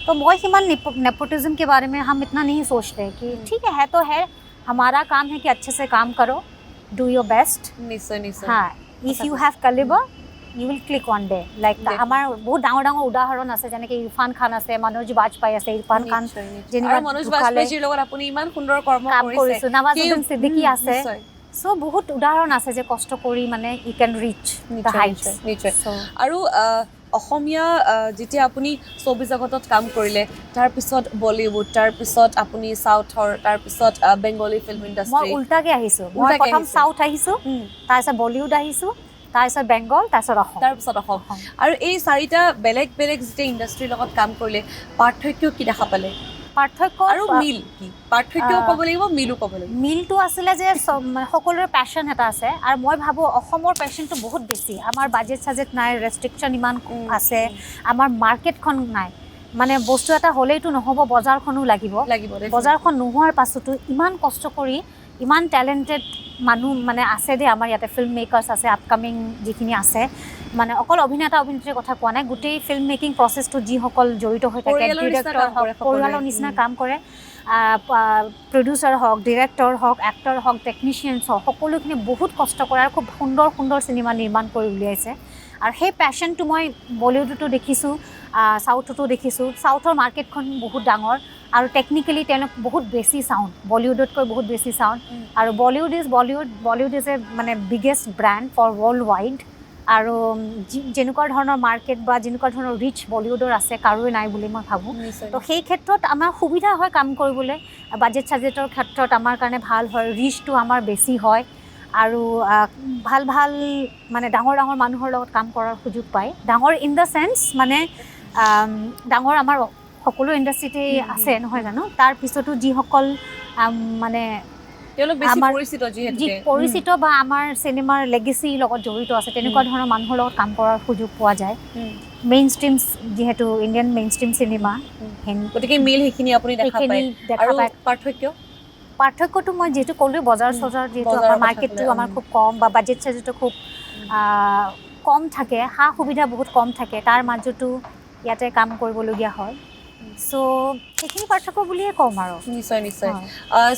तो मैं सिमान नेपोटिज्म के बारे में हम इतना नहीं सोचते कि ठीक है तो है हमारा काम है कि अच्छे से काम करो डू योर बेस्ट हाँ if you have calibre you will click one day like আমাৰ বহুত ডাঙৰ ডাঙৰ উদাহৰণ আছে যেনেকৈ ইৰফান খান আছে মনোজ বাজপাই আছে ইৰফান খান যেনিবা মনোজ বাজপাইৰ লগত আপুনি ইমান সুন্দৰ কৰ্ম কৰিছে নৱাজুদ্দিন সিদ্দিকী আছে চ' বহুত উদাহৰণ আছে যে কষ্ট কৰি মানে you can reach the heights নিশ্চয় আৰু অসমীয়া যেতিয়া আপুনি ছবি জগতত কাম কৰিলে তাৰপিছত বলীউড তাৰপিছত আপুনি চাউথৰ তাৰপিছত বেংগলী ফিল্ম মই ইণ্ডাষ্ট্ৰী উল্টাকে আহিছোঁ মই উল্টাকে প্ৰথম আহিছে। চাউথ আহিছোঁ তাৰপিছত বলিউড আহিছোঁ তাৰপিছত বেংগল তাৰপিছত অসম আৰু এই চাৰিটা বেলেগ বেলেগ যেতিয়া ইণ্ডাষ্ট্ৰীৰ লগত কাম কৰিলে পাৰ্থক্য কি দেখা পালে পাৰ্থক্য আৰু মিল কি পাৰ্থক্য ক'ব লাগিব মিলো ক'ব লাগিব মিলটো আছিলে যে সকলোৰে পেশ্যন এটা আছে আৰু মই ভাবোঁ অসমৰ পেশ্যনটো বহুত বেছি আমাৰ বাজেট চাজেট নাই ৰেষ্ট্ৰিকশ্যন ইমান আছে আমাৰ মাৰ্কেটখন নাই মানে বস্তু এটা হ'লেইতো নহ'ব বজাৰখনো লাগিব বজাৰখন নোহোৱাৰ পাছতো ইমান কষ্ট কৰি ইমান টেলেণ্টেড মানুহ মানে আছে দেই আমাৰ ইয়াতে ফিল্ম মেকাৰ্ছ আছে আপকামিং যিখিনি আছে মানে অকল অভিনেতা অভিনেত্ৰীৰ কথা কোৱা নাই গোটেই ফিল্ম মেকিং প্ৰচেছটো যিসকল জড়িত হৈ থাকে ডিৰেক্টৰ হওক পৰিয়ালৰ নিচিনা কাম কৰে প্ৰডিউচাৰ হওক ডিৰেক্টৰ হওক এক্টৰ হওক টেকনিচিয়ানছ হওক সকলোখিনি বহুত কষ্ট কৰে আৰু খুব সুন্দৰ সুন্দৰ চিনেমা নিৰ্মাণ কৰি উলিয়াইছে আৰু সেই পেশ্যনটো মই বলিউডতো দেখিছোঁ চাউথতো দেখিছোঁ চাউথৰ মাৰ্কেটখন বহুত ডাঙৰ আৰু টেকনিকেলি তেওঁলোক বহুত বেছি চাউণ্ড বলিউডতকৈ বহুত বেছি চাউণ্ড আৰু বলিউড ইজ এ মানে biggest brand for world wide আৰু যেনেকুৱা ধৰণৰ মাৰ্কেট বা যেনেকুৱা ধৰণৰ ৰিচ বলিউডৰ আছে কাৰোৱে নাই বুলি মই ভাবোঁ তো সেই ক্ষেত্ৰত আমাৰ সুবিধা হয় কাম কৰিবলৈ বাজেট চাজেটৰ ক্ষেত্ৰত আমাৰ কাৰণে ভাল হয় ৰিচটো আমাৰ বেছি হয় আৰু ভাল ভাল মানে ডাঙৰ ডাঙৰ মানুহৰ লগত কাম কৰাৰ সুযোগ পায় ডাঙৰ ইন দ্য চেন্স মানে ডাঙৰ আমাৰ সকলো ইণ্ডাষ্ট্ৰিতে আছে নহয় জানো তাৰপিছতো যিসকল মানে আমাৰ যি পৰিচিত বা আমাৰ চিনেমাৰ লেগেচিৰ লগত জড়িত আছে তেনেকুৱা ধৰণৰ মানুহৰ লগত কাম কৰাৰ সুযোগ পোৱা যায় মেইন ষ্ট্ৰীম যিহেতু ইণ্ডিয়ান মেইন ষ্ট্ৰীম চিনেমা গতিকে মিল সেইখিনি আপুনি দেখা পায় পাৰ্থক্যটো মই যিহেতু ক'লোৱে বজাৰ চজাৰ যিহেতু আমাৰ মাৰ্কেটটো আমাৰ খুব কম বা বাজেট চাজেটো খুব কম থাকে সা সুবিধা বহুত কম থাকে তাৰ মাজতো ইয়াতে কাম কৰিবলগীয়া হয় सो সেইখিনি পাৰ্থক্য বুলিয়ে ক'ম আৰু নিশ্চয় নিশ্চয়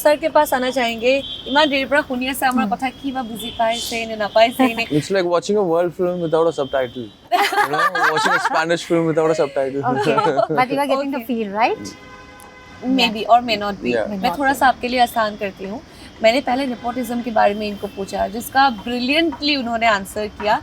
सर के पास आना चाहेंगे ইমান দেৰিৰ পৰা শুনি আছে আমাৰ কথা কি বা বুজি পাইছে নে নাপাইছে নে It's like watching a world film without a subtitle. You know, watching a Spanish film without a subtitle. Okay, but you are getting the feel, right? Maybe or may not be. मैं थोड़ा सा आपके लिए आसान करती हूँ मैंने पहले नेपोटिज्म के बारे में इनको पूछा जिसका ब्रिलियंटली उन्होंने आंसर किया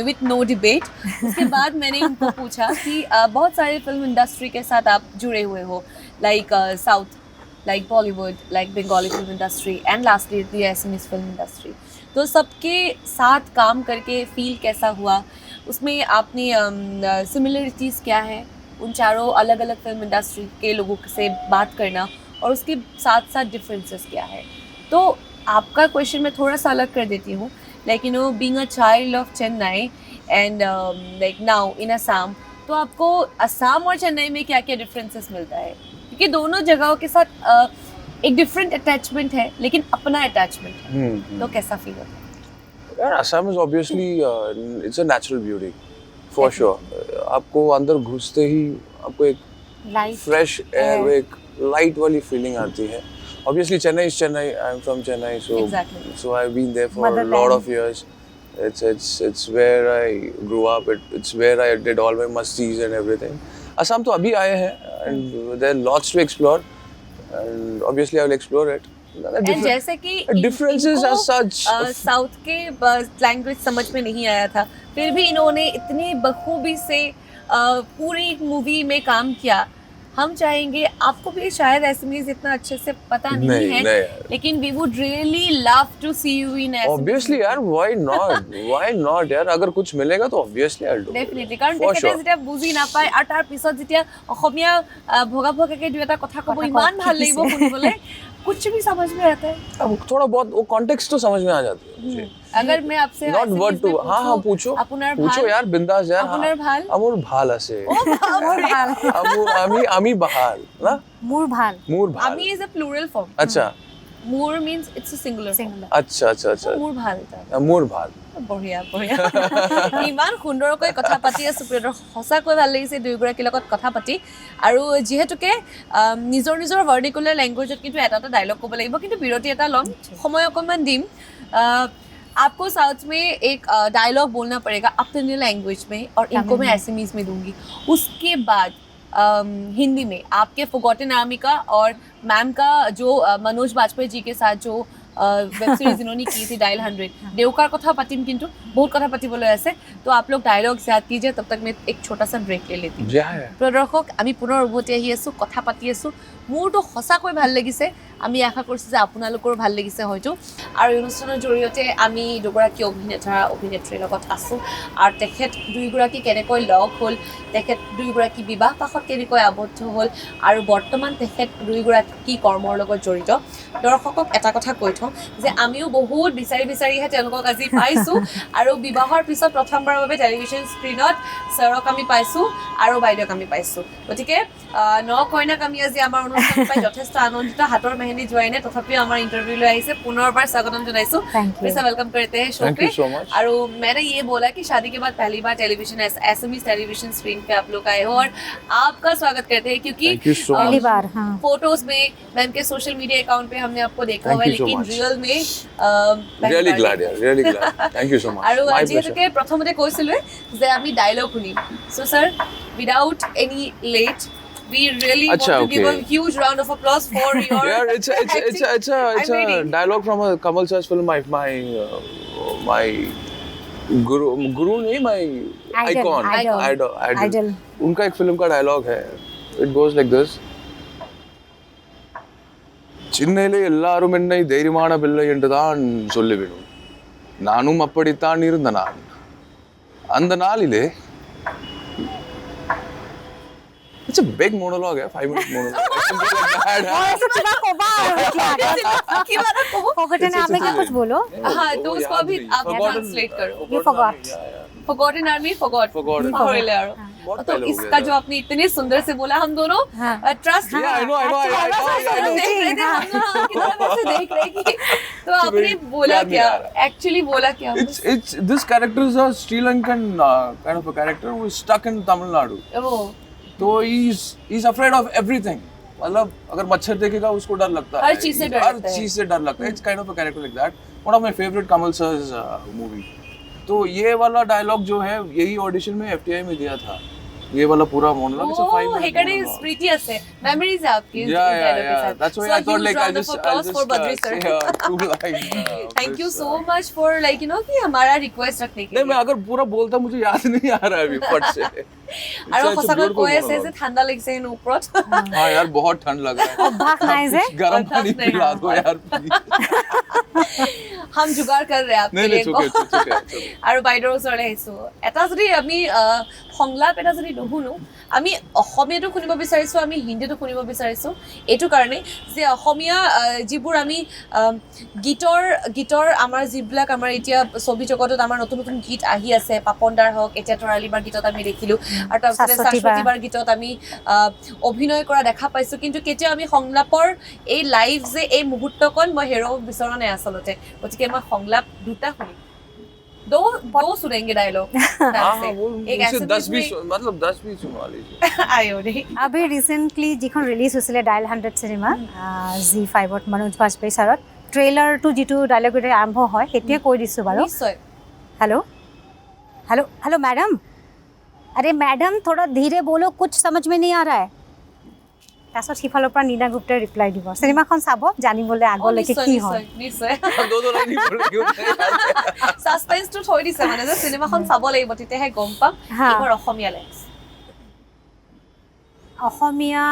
विथ नो डिबेट उसके बाद मैंने इनको पूछा कि बहुत सारे फिल्म इंडस्ट्री के साथ आप जुड़े हुए हो like south like Bollywood like Bengali film industry and lastly the SMS film industry तो सबके साथ काम करके फील कैसा हुआ उसमें आपने सिमिलरिटीज़ क्या है उन चारों अलग अलग फिल्म इंडस्ट्री के लोगों से बात करना और उसके साथ साथ डिफरेंसेस क्या है तो आपका क्वेश्चन मैं थोड़ा सा अलग कर देती हूँ like you know being a child of Chennai and like now in Assam तो आपको असम और चेन्नई में क्या क्या डिफरेंसेस मिलता है क्योंकि दोनों जगहों के साथ एक डिफरेंट अटैचमेंट है लेकिन अपना अटैचमेंट है तो कैसा फील होता है यार Assam is obviously it's a natural beauty for sure आपको अंदर घुसते ही आपको एक फ्रेश एयर एक लाइट वाली फीलिंग आती है obviously Chennai is Chennai I'm from Chennai so I've been there for a lot of years it's where I grew up it's where I did all my musties and everything Assam to abhi aaye hain and there are lots to explore and obviously I will explore it and जैसे कि differences as such south के language समझ में नहीं आया था फिर भी इन्होंने इतनी बखूबी से पूरी मूवी में काम किया हम चाहेंगे आपको भी शायद एसएमएस इतना अच्छे से पता नहीं है लेकिन we would really love to see you in SMS obviously यार why not यार अगर कुछ मिलेगा तो obviously I'll do definitely কাৰণ তেখেতে যেতিয়া বুজি নাপায় আৰু তাৰ পিছত যেতিয়া অসমীয়া ভগা ভগাকে দুই এটা কথা ক'ব ইমান ভাল লাগিব শুনিবলৈ कुछ भी समझ में आता है थोड़ा बहुत वो कॉन्टेक्स्ट तो समझ में आ जाती है मुझे अगर मैं आपसे नॉट वर्ड टू हाँ पूछो यार बिंदास यार আপুনাৰ ভাল আমুৰ ভাল আছে আমি ভাল না মোৰ ভাল আমি ইজ আ প্লুৰাল ফৰ্ম আচ্ছা মোৰ means it's a singular আচ্ছা মোৰ ভাল মোৰ ভাল বঢ়িয়া ইমান সুন্দৰকৈ কথা পাতি আছো প্ৰিয়দৰ সঁচাকৈ ভাল লাগিছে দুয়োগৰাকীৰ লগত কথা পাতি আৰু যিহেতুকে নিজৰ নিজৰ ভাৰ্টিকুলাৰ লেংগুৱেজত কিন্তু এটা ডায়লগ ক'ব লাগিব কিন্তু বিৰতি এটা ল'ম সময় অকণমান দিম आपको साउथ में एक डायलॉग बोलना पड़ेगा अपने लैंग्वेज में और इनको मैं एसएमएस में दूंगी उसके बाद हिंदी में आपके फॉरगॉटन आर्मी का और मैम का जो मनोज बाजपेयी जी के साथ जो वेब सीरीज इन्होंने की थी डायल 100 देवकार कथा पातिम किंतु बहुत कथा पातिबोले আছে तो आप लोग डायलॉग याद कीजिए तब तक मैं एक छोटा सा ब्रेक ले लेती हूँ প্ৰিয় দৰ্শক আমি পুনৰ উভতি আহি আছোঁ কথা পাতি আছোঁ মোৰতো সঁচাকৈ ভাল লাগিছে আমি আশা কৰিছোঁ যে আপোনালোকৰো ভাল লাগিছে হয়তো আৰু এই অনুষ্ঠানৰ জৰিয়তে আমি দুগৰাকী অভিনেতা অভিনেত্ৰীৰ লগত আছোঁ আৰু তেখেত দুইগৰাকী কেনেকৈ লগ হ'ল তেখেত দুইগৰাকী বিবাহ পাশত কেনেকৈ আবদ্ধ হ'ল আৰু বৰ্তমান তেখেত দুইগৰাকী কি কৰ্মৰ লগত জড়িত দৰ্শকক এটা কথা কৈ থওঁ যে আমিও বহুত বিচাৰিহে তেওঁলোকক আজি পাইছোঁ আৰু বিবাহৰ পিছত প্ৰথমবাৰৰ বাবে টেলিভিছন স্ক্ৰীণত ছাৰক আমি পাইছোঁ আৰু বাইদেউক আমি পাইছোঁ গতিকে ন কইনাক আমি আজি আমাৰ অনুষ্ঠান পাই যথেষ্ট আনন্দিত হাতৰ মেহেন্দি যোৱাই নাই তথাপিও আমাৰ ইণ্টাৰভিউলৈ আহিছে পুনৰবাৰ স্বাগতম জনাইছোঁ प्लीज़ वेलकम करते हैं शो पे और मैंने ये बोला कि शादी के बाद पहली बार टेलीविजन एसएमएस टेलीविजन स्क्रीन पे आप लोग आए हो और आपका स्वागत करते हैं क्योंकि पहली बार फोटोज में मैम के सोशल मीडिया अकाउंट पे हमने आपको देखा हुआ है लेकिन रियल में really glad thank you so much আৰু যেহেতুকে প্ৰথমতে কৈছিলোঁ যে আমি ডায়লগ শুনিম so sir without any late we really want to give a huge round of applause for your it's a dialogue from a Kamal Sir's film my guru नहीं my idol उनका एक film का dialogue है it goes like this சின்னையிலே எல்லாரும் என்னை தைரியமான பிள்ளை என்றுதான் சொல்லிவிடும் நானும் அப்படித்தான் இருந்த நான் அந்த நாளிலே It's a big monologue, 5 minute monologue. कुछ बोलो हाँ तो उसको अभी आप ट्रांसलेट करो You forgot forgotten army forgot तो इसका जो आपने इतने सुंदर से बोला हम दोनों ट्रस्ट Yeah, I know. देख रहे कि तो आपने बोला क्या एक्चुअली बोला क्या It's this character is a Sri Lankan kind of a character who is stuck in Tamil Nadu. तो he's afraid of everything. मतलब अगर मच्छर देखेगा उसको डर लगता है हर चीज से डर लगता है It's kind of a character like that. One of my favorite Kamal Sir's movie. तो ये वाला डायलॉग जो है यही ऑडिशन में FTI में दिया था ये वाला पूरा मोनोलॉग इट्स अ 5 मिनट हेकडे स्प्रीटी আছে मेमोरीज है आपकी yeah that's why I thought like I just for Badri sir thank you so much for like you know कि हमारा रिक्वेस्ट रखने के लिए नहीं मैं अगर पूरा बोलता मुझे याद नहीं आ रहा है अभी फट से আৰু সঁচাকৈ কৈ আছে যে ঠাণ্ডা লাগিছে ন ওপৰত हां यार बहुत ठंड लग रहा है भाग नहीं है गरम पानी पिला दो यार हम जुगाड़ कर रहे हैं आपके लिए আৰু বাইদেউৰ ওচৰলৈ আহিছো এটা যদি আমি সংলাপ এটা যদি নুশুনো আমি অসমীয়াটো শুনিব বিচাৰিছো আমি হিন্দীটো শুনিব বিচাৰিছো এইটো কাৰণে যে অসমীয়া যিবোৰ আমি গীতৰ আমাৰ যিবিলাক আমাৰ এতিয়া ছবি জগতত আমাৰ নতুন নতুন গীত আহি আছে পাপনদাৰ হওক এতিয়া তৰালিবাৰ গীতত আমি দেখিলো আৰু তাৰপিছতে শাশ্বতীবাৰ গীতত আমি অভিনয় কৰা দেখা পাইছো কিন্তু কেতিয়া আমি সংলাপৰ এই লাইভ যে এই মুহূৰ্তকণ মই হেৰাব বিচৰা নাই আচলতে গতিকে মই সংলাপ দুটা শুনিম दो सुनेंगे डायलॉग एक ऐसे 10-20 मतलब 10-20 सुना लीजिए आयो रे अभी रिसेंटली जिखन रिलीज হৈছিলে ডায়াল 100 সিনেমা Z5ত मनोज बाजपेयी ছাৰত ট্ৰেইলাৰটো যেটো ডায়লগৰে আৰম্ভ হয় হেতিয়া কৈ দিছো বাৰু নিশ্চয় हेलो मैडम अरे मैडम थोड़ा धीरे बोलो कुछ समझ में नहीं आ रहा है তাছত সিফালৰ পৰা নীনা গুপ্তাই ৰিপ্লাই দিব সিনেমাখন চাব জানিবলৈ আগলৈকে কি হয় নিশ্চয় दो लाइन ही बोल क्यों সাসপেন্স তো থৈ দিছে মানে যে সিনেমাখন চাব লাগিব তেতিয়াহে গম পাম এবাৰ অসমীয়া লেন্স অসমীয়া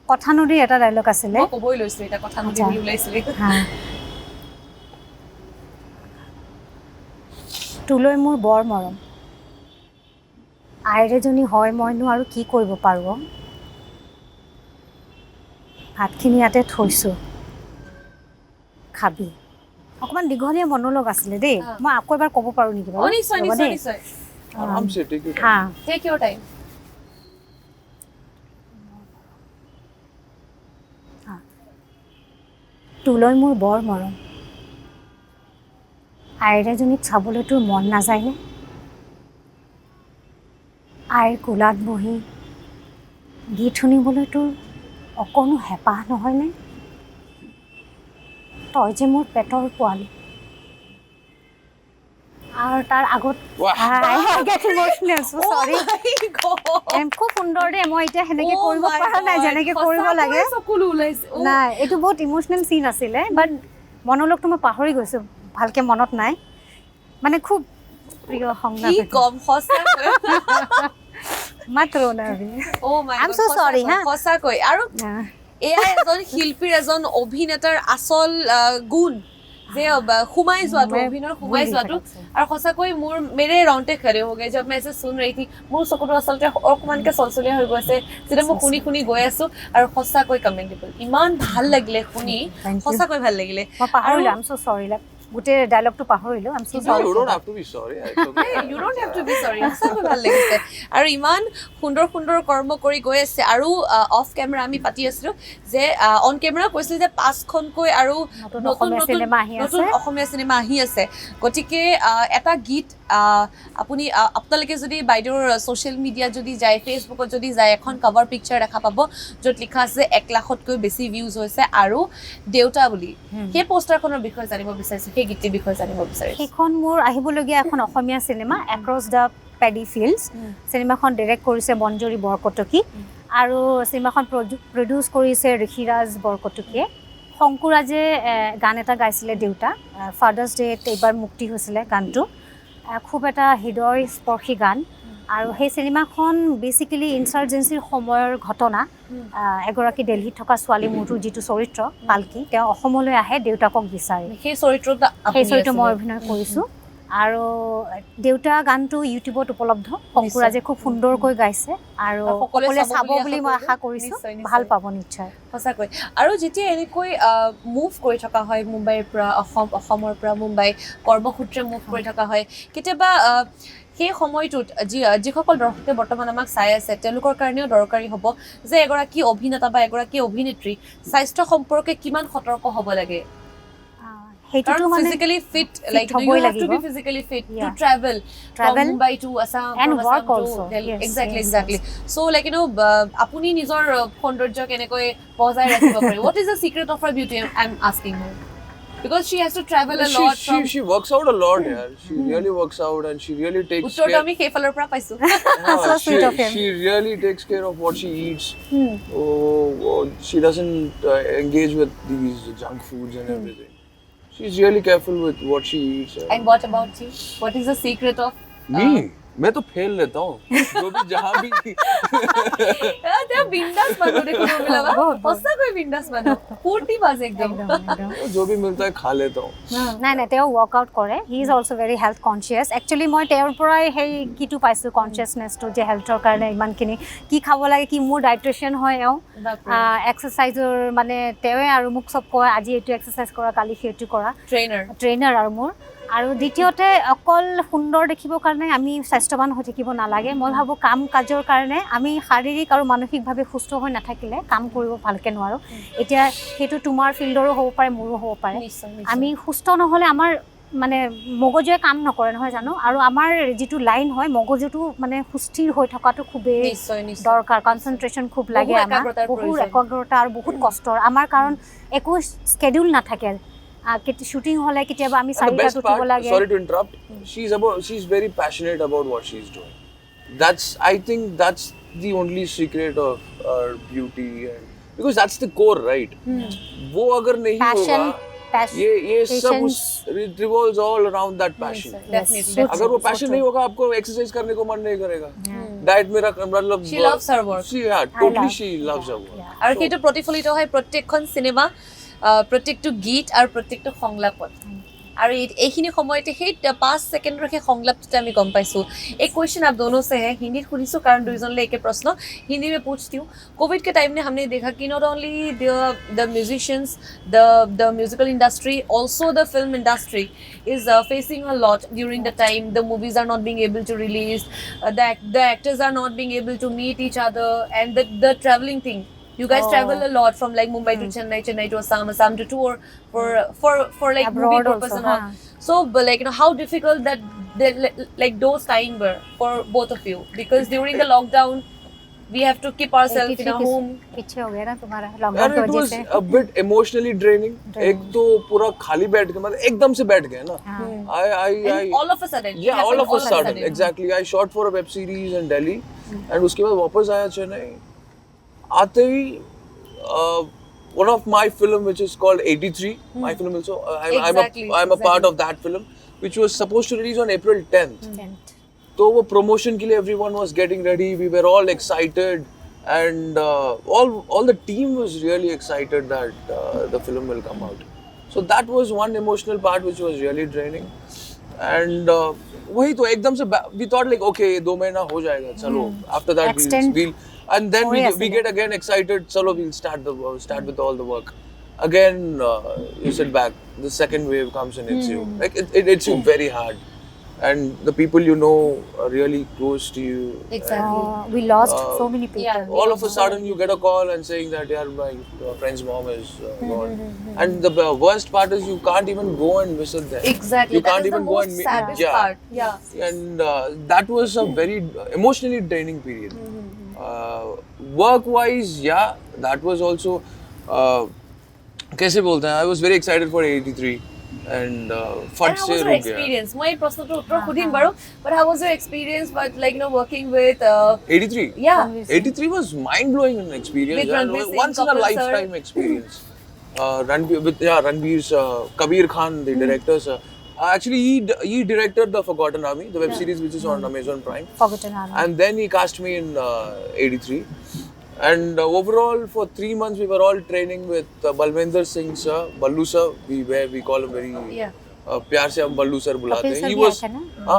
কথানদীৰ এটা ডায়লগ আছিলে মই কবই লৈছো এটা কথানদী বুলি ওলাইছিলে তুলৈ মোৰ বৰ মৰম আইৰেজনী হয় মইনো আৰু কি কৰিব পাৰোঁ ভাতখিনি ইয়াতে থৈছোঁ খাবি অকণমান দীঘলীয়া মনোলগ আছিলে দেই মই আকৌ এবাৰ ক'ব পাৰোঁ নেকি বাৰু নিশ্চয় आराम से टेक योर हाँ टेक योर टाइम তুলৈ মোৰ বৰ মৰম আইৰেজনীক চাবলৈ তোৰ মন নাযায়নে আইৰ কোলাত বহি গীত শুনিবলৈ তোৰ অকণো হেঁপাহ নহয়নে তই যে মোৰ পেটৰ পোৱালি আৰু তাৰ আগত Wow. I get emotional, so sorry. খুব সুন্দৰ দে, মই এতিয়া সেনেকে কৰিব পৰা নাই যেনেকে কৰিব লাগে। চকুলো ওলাইছে নাই, এইটো বহুত ইমোচনেল চিন আছিলে, বাট মনোলগটো মই পাহৰি গৈছো, ভালকে মনত নাই। মানে খুব প্ৰিয় সংলাপ। কি কম সঁচাকৈ মাত্ৰ নাবি। Oh my I'm God, so sorry, হা? সঁচাকৈ আৰু এয়া এজন শিল্পীৰ এজন অভিনেতাৰ আচল গুণ যে সোমাই যোৱাটো অভিনয়ৰ সোমাই যোৱাটো আৰু সঁচাকৈ মোৰ মেৰে ৰংতে খৰে হৈ গৈ জব মই এসে শুন ৰহি থি মোৰ চকুটো আচলতে অকমানকে চলচলীয়া হৈ গৈছে যেতিয়া মই শুনি গৈ আছো আৰু সঁচাকৈ কমেন্টেবল ইমান ভাল লাগিলে শুনি সঁচাকৈ ভাল লাগিলে মই পাহৰিলো I'm so sorry গোটে ডায়লগটো পাহৰিলো I'm so sorry You don't have to be sorry. It's okay. You don't have to be sorry. সঁচাকৈ ভাল লাগিছে আৰু ইমান সুন্দৰ সুন্দৰ কৰ্ম কৰি গৈ আছে আৰু অফ কেমেৰা আমি পাতি আছিলো যে অন কেমেৰা কৈছিল যে 5খনকৈ আৰু নতুন অসমীয়া চিনেমা আহি আছে গতিকে এটা গীত আপুনি আপোনালোকে যদি বাইদেউৰ ছ'চিয়েল মিডিয়াত যদি যায় ফেচবুকত যদি যায় এখন কভাৰ পিকচাৰ দেখা পাব য'ত লিখা আছে 1 লাখতকৈ বেছি ভিউজ হৈছে আৰু দেউতা বুলি সেই পোষ্টাৰখনৰ বিষয়ে জানিব বিচাৰিছো সেই গীতটিৰ বিষয়ে জানিব বিচাৰিছো সেইখন মোৰ আহিবলগীয়া এখন Assamese cinema across the paddy fields চিনেমাখন ডাইৰেক্ট কৰিছে মঞ্জুৰী বৰকটকী আৰু চিনেমাখন প্ৰডিউচ কৰিছে ঋষিৰাজ বৰকটকীয়ে শংকুৰাজে গান এটা গাইছিলে দেউতা ফাদাৰ্ছ ডেত এইবাৰ মুক্তি হৈছিলে গানটো খুব এটা হৃদয় স্পৰ্শী গান আৰু সেই চিনেমাখন বেচিকেলি ইনচাৰ্জেঞ্চিৰ সময়ৰ ঘটনা এগৰাকী দিল্লীত থকা ছোৱালী মুঠু যিটো চৰিত্ৰ পালকি তেওঁ অসমলৈ আহে দেউতাকক বিচাৰি সেই চৰিত্ৰটো মই অভিনয় কৰিছোঁ আৰু দেউতা গানটো ইউটিউবত উপলব্ধ শংকুৰাজে খুব সুন্দৰকৈ গাইছে আৰু সকলোৱে চাব বুলি মই আশা কৰিছোঁ ভাল পাব নিশ্চয় সঁচাকৈ আৰু যেতিয়া এনেকৈ মুভ কৰি থকা হয় মুম্বাইৰ পৰা অসমৰ পৰা মুম্বাই কৰ্মসূত্ৰে মুভ কৰি থকা হয় কেতিয়াবা সেই সময়টোত যিসকল দৰ্শকে বৰ্তমান আমাক চাই আছে তেওঁলোকৰ কাৰণেও দৰকাৰী হ'ব যে এগৰাকী অভিনেতা বা এগৰাকী অভিনেত্ৰী স্বাস্থ্য সম্পৰ্কে কিমান সতৰ্ক হ'ব লাগে সেইটোতো মানে physically fit like you have to be physically fit to travel from Mumbai to Assam and from work Assam also to Delhi exactly so like apuni nijor সৌন্দৰ্য কেনেকৈ বজাই ৰাখিব পাৰে what is the secret of her beauty I'm asking her because she has to travel a lot she works out a lot yeah she really works out and she really takes care আমি সেইফালৰ পৰা পাইছো so sweet of him she really takes care of what she eats she doesn't engage with these junk foods and everything she's really careful with what she eats and what about you what is the secret of me मैं तो fail लेता हूँ जो भी जहाँ भी तेरा बिंदास बनो देखो मिला ऐसा कोई बिंदास बनो पूर्ति बाज एकदम जो भी मिलता है खा लेता हूँ নাই নাই তেওঁ ৱৰ্কআউট কৰে he is also' very health conscious actually মই তেওঁৰ পৰাই সেই কিটো পাইছোঁ কনচিয়াছনেছটো যে হেল্থৰ কাৰণে ইমানখিনি কি খাব লাগে কি মোৰ ডাইট্ৰিচিয়ান হয় এওঁ এক্সাৰচাইজৰ মানে তেওঁৱে আৰু মোক চব কয় আজি এইটো এক্সাৰচাইজ কৰা কালি সেইটো কৰা ট্ৰেইনাৰ আৰু মোৰ আৰু দ্বিতীয়তে অকল সুন্দৰ দেখিবৰ কাৰণে আমি স্বাস্থ্যৱান হৈ থাকিব নালাগে মই ভাবোঁ কাম কাজৰ কাৰণে আমি শাৰীৰিক আৰু মানসিকভাৱে সুস্থ হৈ নাথাকিলে কাম কৰিব ভালকৈ নোৱাৰোঁ এতিয়া সেইটো তোমাৰ ফিল্ডৰো হ'ব পাৰে মোৰো হ'ব পাৰে আমি সুস্থ নহ'লে আমাৰ মানে মগজুৱে কাম নকৰে নহয় জানো আৰু আমাৰ যিটো লাইন হয় মগজুটো মানে সুস্থিৰ হৈ থকাটো খুবেই দৰকাৰ কনচেনট্ৰেশ্যন খুব লাগে আমাৰ বহুত একাগ্ৰতা আৰু বহুত কষ্টৰ আমাৰ কাৰণ একো স্কেডিউল নাথাকে shooting hole কেতিয়াবা আমি চাৰিটাত উঠিব লাগে sorry to interrupt she's very passionate about what she's doing I think that's the only secret of her beauty and because that's the core right वो अगर नहीं होगा ये सब revolves all around that passion definitely अगर वो passion नहीं होगा आपको exercise करने को मन नहीं करेगा diet मेरा मतलब she loves her work she loves her work আৰু সেইটো প্ৰতিফলিত হয় প্ৰত্যেকখন সিনেমা প্ৰত্যেকটো গীত আৰু প্ৰত্যেকটো সংলাপত আৰু এইখিনি সময়তে সেই 5 সেকেন্ডৰ সেই সংলাপটো আমি গম পাইছো এই क्वेश्चन आप दोनों से है हिंदी सुनिसो कारण दुईजनले एके प्रश्न हिंदी में पूछती हूँ कोविड के टाइम में हमने देखा कि not only the musicians the musical industry also the film industry is facing a lot during the time the movies are not being able to release the actors are not being able to meet each other and the traveling thing you guys travel a lot from like Mumbai to Chennai to Assam to tour for like abroad movie purpose also, and all so but like how difficult that like those time were for both of you because during the lockdown we have to keep ourselves in a home. पीछे हो गया ना तुम्हारा And lockdown key it वजह was say a bit emotionally draining. एक तो पूरा खाली बैठ गया मतलब एकदम से बैठ गया ना. I And all of a sudden. it yeah, all happened of a sudden, exactly. I shot for a web series in Delhi, and उसके बाद वापस आया चेन्नई. आते ही one of my film which is called 83, my film also. I'm a part of that film, which was supposed to release on April 10th. तो वो promotion के लिए everyone was getting ready. We were all excited, and all the team was really excited that the film will come out. So that was one emotional part which was really draining. And वही तो एकदम से we thought like okay 2 महीना हो जाएगा चलो after that we'll and then we get again excited चलो we'll start with all the work again. You sit back, the second wave comes and hits you like it hits you very hard, and the people you know are really close to you. Exactly. We lost so many people. Yeah. All of a sudden you get a call and saying that yeah my friend's mom is gone, and the worst part is you can't even go and visit them. Exactly. You can't that is even the go most and meet. saddest part. Yeah. And that was a very emotionally draining period. Work wise, yeah, that was also कैसे बोलते हैं I was very excited for 83 and फट And how say was your रुक गया. experience? मैं ये प्रश्न तो उत्तर खुद ही बारो. But how was your experience? But like working with 83. yeah. 83 was mind blowing experience. With Ranveer Singh, once in a Kapil sir. lifetime experience. Ranveer's Kabir Khan, the director, sir. Actually, he directed The Forgotten Army, the web series which is on Amazon Prime. Forgotten Army. And then he cast me in 83. And overall, for 3 months, we were all training with Balwinder Singh sir, Ballu sir. We call him very Yeah. प्यार से हम बल्लू sir बुलाते हैं.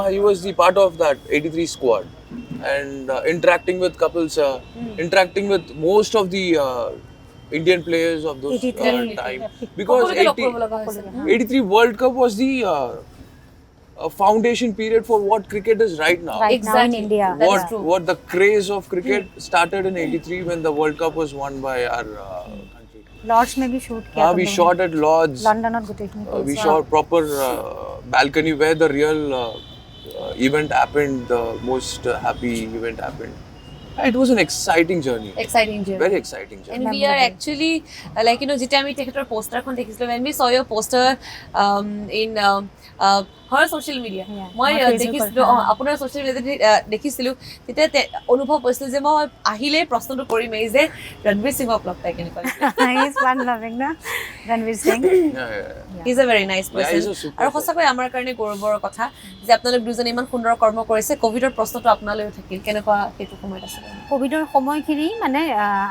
He was the part of that 83 squad, and interacting with Kapil sir, interacting with most of the Indian players of those time, because 83 World Cup was the foundation period for what cricket is right now. Right Exactly. now in India. That's true. What the craze of cricket started in 83 when the World Cup was won by our country. Lords में भी shoot किया. We shot at Lords. London और गुटेशनी. We shot proper balcony where the real event happened, the most happy event happened. It was an exciting journey. Exciting journey. Very exciting journey. And we are actually like যেতিয়া আমি তেখেতৰ পোষ্টাৰখন দেখিছিলোঁ, when we saw your poster in her social media, মই দেখিছিলোঁ আপোনাৰ social media দেখিছিলোঁ, তেতিয়া অনুভৱ হৈছিল যে মই আহিলেই প্ৰশ্নটো কৰিম এই যে ৰণবীৰ সিঙক লগ পাই কেনেকুৱা He's fun loving না Ranveer Singh. He's a very nice person. he's a super আৰু সঁচাকৈ আমাৰ কাৰণে গৌৰৱৰ কথা যে আপোনালোক দুজনে ইমান সুন্দৰ কৰ্ম কৰিছে. কোভিডৰ প্ৰশ্নটো আপোনালৈও থাকিল, কেনেকুৱা সেইটো সময়ত আছিল? কোভিডৰ সময়খিনি মানে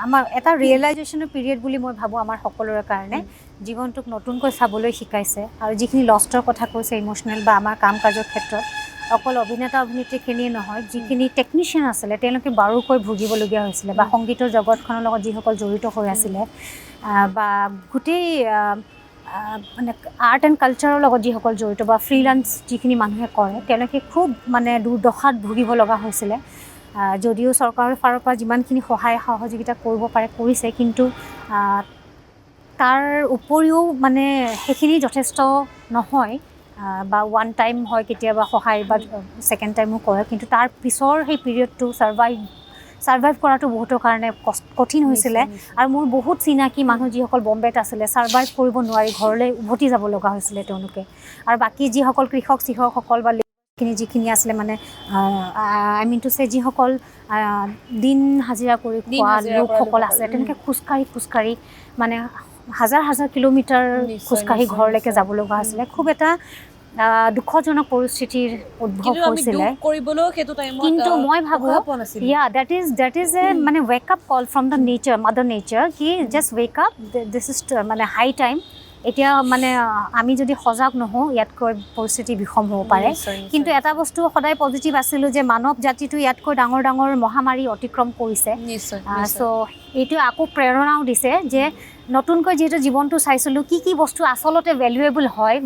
আমাৰ এটা ৰিয়েলাইজেশ্যনৰ পিৰিয়ড বুলি মই ভাবোঁ আমাৰ সকলোৰে কাৰণে. জীৱনটোক নতুনকৈ চাবলৈ শিকাইছে, আৰু যিখিনি লষ্টৰ কথা কৈছে ইম'চনেল বা আমাৰ কাম কাজৰ ক্ষেত্ৰত অকল অভিনেতা অভিনেত্ৰীখিনিয়ে নহয়, যিখিনি টেকনিচিয়ান আছিলে তেওঁলোকে বাৰুকৈ ভুগিবলগীয়া হৈছিলে, বা সংগীতৰ জগতখনৰ লগত যিসকল জড়িত হৈ আছিলে, বা গোটেই মানে আৰ্ট এণ্ড কালচাৰৰ লগত যিসকল জড়িত বা ফ্ৰীলান্স যিখিনি মানুহে কৰে, তেওঁলোকে খুব মানে দুৰ্দশাত ভুগিব লগা হৈছিলে. যদিও চৰকাৰৰ ফালৰ পৰা যিমানখিনি সহায় সহযোগিতা কৰিব পাৰে কৰিছে, কিন্তু তাৰ উপৰিও মানে সেইখিনি যথেষ্ট নহয়, বা ওৱান টাইম হয় কেতিয়াবা সহায়, বা ছেকেণ্ড টাইমো কৰে, কিন্তু তাৰ পিছৰ সেই পিৰিয়ডটো ছাৰ্ভাইভ কৰাটো বহুতৰ কাৰণে কঠিন হৈছিলে. আৰু মোৰ বহুত চিনাকি মানুহ যিসকল বম্বেত আছিলে, ছাৰ্ভাইভ কৰিব নোৱাৰি ঘৰলৈ উভতি যাব লগা হৈছিলে তেওঁলোকে. আৰু বাকী যিসকল কৃষকসকল বা যিখিনি আছিলে মানে আই মিন টু চে যিসকল দিন হাজিৰা কৰি খোৱা লোকসকল আছে, তেনেকৈ খোজকাঢ়ি মানে হাজাৰ কিলোমিটাৰ খোজকাঢ়ি ঘৰলৈকে যাব লগা হৈছিলে. খুব এটা দুখজনক পৰিস্থিতিৰ উদ্ভৱ হৈছিলে. কিন্তু মই ভাবোঁ দেট ইজ এ মানে wake up call from the nature, mother nature, কি just wake up, this is মানে হাই টাইম. এতিয়া মানে আমি যদি সজাগ নহওঁ ইয়াতকৈ পৰিস্থিতি বিষম হ'ব পাৰে. কিন্তু এটা বস্তু সদায় পজিটিভ আছিলোঁ যে মানৱ জাতিটো ইয়াতকৈ ডাঙৰ মহামাৰী অতিক্ৰম কৰিছে. চ' এইটোৱে আকৌ প্ৰেৰণাও দিছে যে নতুনকৈ যিহেতু জীৱনটো চাইছিলোঁ, কি বস্তু আচলতে ভেলুৱেবল হয়,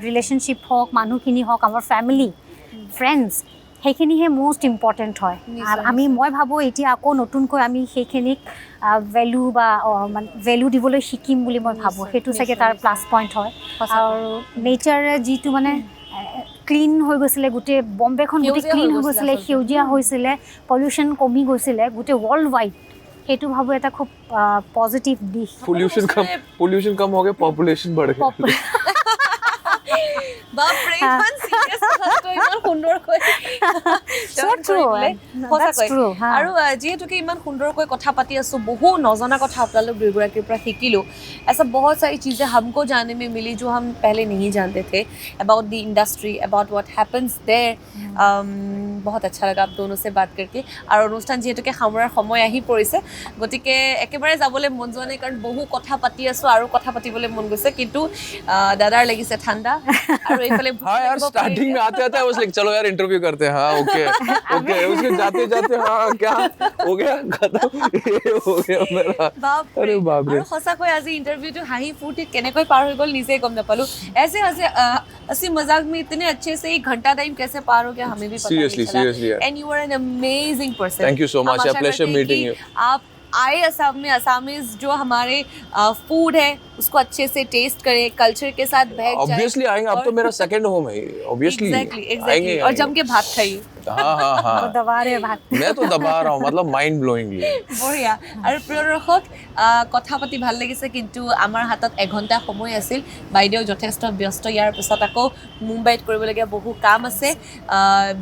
ৰিলেশ্যনশ্বিপ হওক, মানুহখিনি হওক, আমাৰ ফেমিলি ফ্ৰেণ্ডছ, সেইখিনিহে মষ্ট ইম্পৰ্টেণ্ট হয়. মই ভাবোঁ এতিয়া আকৌ নতুনকৈ আমি সেইখিনিক ভেলু দিবলৈ শিকিম বুলি মই ভাবোঁ. সেইটো চাগে তাৰ প্লাছ পইণ্ট হয়. আৰু নেচাৰে যিটো মানে ক্লিন হৈ গৈছিলে গোটেই বম্বেখন গোটেই সেউজীয়া ক্লিন হৈ হৈ গৈছিলে গৈছিলে আচলতে। সেউজীয়া হৈছিলে পলিউশ্যন কমি গৈছিলে গোটেই ৱৰ্ল্ড ৱাইড সেইটো ভাবোঁ এটা খুব পজিটিভ দিশ pollution कम हो गया population बढ़ गया বাপৰে ইমান চিৰিয়াছ কথাটো ইমান সুন্দৰকৈ So true. That's true, হা। আৰু যিহেতুকে ইমান সুন্দৰকৈ কথা পাতি আছো বহু নজনা কথা আপোনালোক দুয়োগৰাকীৰ পৰা শিকিলো ऐसा बहुत सारी चीज़ें हमको जानने में मिली जो हम पहले नहीं जानते थे about the industry about what happens there बहुत अच्छा लगा आप दोनों से बात करके আৰু অনুষ্ঠান যিহেতুকে সামৰাৰ সময় আহি পৰিছে গতিকে একেবাৰে যাবলৈ মন যোৱা নাই কাৰণ বহু কথা পাতি আছো আৰু কথা পাতিবলৈ মন গৈছে কিন্তু দাদাৰ লাগিছে ঠাণ্ডা আৰু এইফালে हाँ यार स्टार्टिंग में आते आते I was like चलो यार इंटरव्यू करते हैं हाँ ओके ओके उसके जाते जाते हाँ क्या हो गया खत्म ये हो गया मेरा अरे बाप रे আৰু সঁচাকৈ আজি ইন্টাৰভিউটো হাঁহি ফূৰ্তি কেনেকৈ পাৰ হৈ গ'ল নিজে গম নাপালো ऐसे हंसे हंसी मजाक में इतने अच्छे से एक घंटा टाइम कैसे पार हो गया हमें भी पता Seriously, नहीं चला seriously, यार। And you are an amazing person Thank you so much, a pleasure meeting you. आप आए असम में असमीज जो हमारे फूड है उसको अच्छे से टेस्ट करें कल्चर के साथ बह जाए ऑब्वियसली आएंगे अब तो मेरा सेकंड होम है ऑब्वियसली एग्जैक्टली और जम के भात खाइए हाँ हाँ हाँ দবা ৰে ভাত मैं तो दबा रहा हूँ मतलब माइंड ब्लोइंगली বঢ়িয়া আৰু প্ৰিয় দৰ্শক কথা পাতি ভাল লাগিছে কিন্তু আমাৰ হাতত এঘণ্টা সময় আছিল বাইদেউ যথেষ্ট ব্যস্ত ইয়াৰ পিছত আকৌ মুম্বাইত কৰিবলগীয়া বহু কাম আছে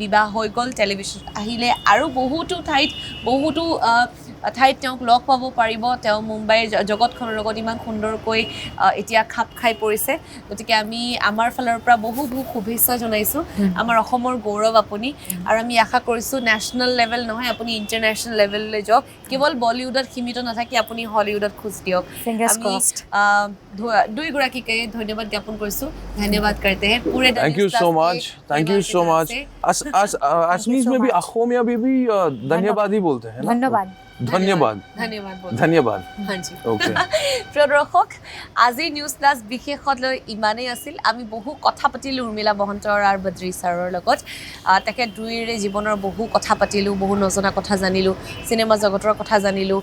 বিবাহ হৈ গ'ল টেলিভিশ্যন আহিলে আৰু বহুতো ঠাইত তেওঁক লগ পাব পাৰিব তেওঁ মুম্বাইৰ জগতখনৰ লগত ইমান সুন্দৰকৈ এতিয়া খাপ খাই পৰিছে গতিকে আমি আমাৰ ফালৰ পৰা বহু শুভেচ্ছা জনাইছোঁ আমাৰ অসমৰ গৌৰৱ আপুনি আৰু আমি আশা কৰিছোঁ নেশ্যনেল লেভেল নহয় আপুনি ইণ্টাৰনেশ্যনেল লেভেললৈ যাওক কেৱল বলিউডত সীমিত নাথাকি আপুনি হলিউডত খোজ দিয়ক Fingers আমি crossed. দুইগৰাকীকে ধন্যবাদ জ্ঞাপন কৰিছোঁ ধন্যবাদ करते हैं पूरे thank you so much Assamese में भी अखोमिया में भी धन्यवाद ही बोलते हैं ना ধন্যবাদ धन्यवाद धन्यवाद धन्यवाद हांजी ओके প্ৰিয় দৰ্শক আজি নিউজ প্লাছ বিশেষলৈ ইমানেই আছিল আমি বহু কথা পাতিলোঁ উৰ্মিলা মহন্তৰ আৰু বদ্ৰী ছাৰৰ লগত তেখেত দুয়োৰে জীৱনৰ বহু কথা পাতিলোঁ বহু নজনা কথা জানিলোঁ চিনেমা জগতৰ কথা জানিলোঁ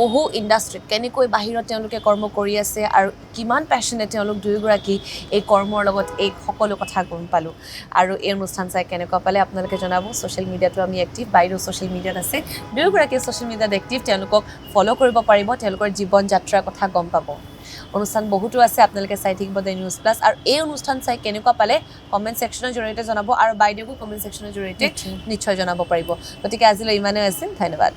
বহু ইণ্ডাষ্ট্ৰীত কেনেকৈ বাহিৰত তেওঁলোকে কৰ্ম কৰি আছে আৰু কিমান পেশ্যনেট তেওঁলোক দুয়োগৰাকী এই কৰ্মৰ লগত এই সকলো কথা গম পালোঁ আৰু এই অনুষ্ঠান চাই কেনেকুৱা পালে আপোনালোকে জনাব ছ'চিয়েল মিডিয়াটো আমি এক্টিভ বাইদেউ ছ'চিয়েল মিডিয়াত আছে দুয়োগৰাকীয়ে ছ'চিয়েল মিডিয়াত এক্টিভ তেওঁলোকক ফ'ল' কৰিব পাৰিব তেওঁলোকৰ জীৱন যাত্ৰাৰ কথা গম পাব অনুষ্ঠান বহুতো আছে আপোনালোকে চাই থাকিব দ্য নিউজ প্লাছ আৰু এই অনুষ্ঠান চাই কেনেকুৱা পালে কমেণ্ট ছেকশ্যনৰ জৰিয়তে জনাব আৰু বাইদেউকো কমেণ্ট ছেকশ্যনৰ জৰিয়তে নিশ্চয় জনাব পাৰিব গতিকে আজিলৈ ইমানেই আছিল ধন্যবাদ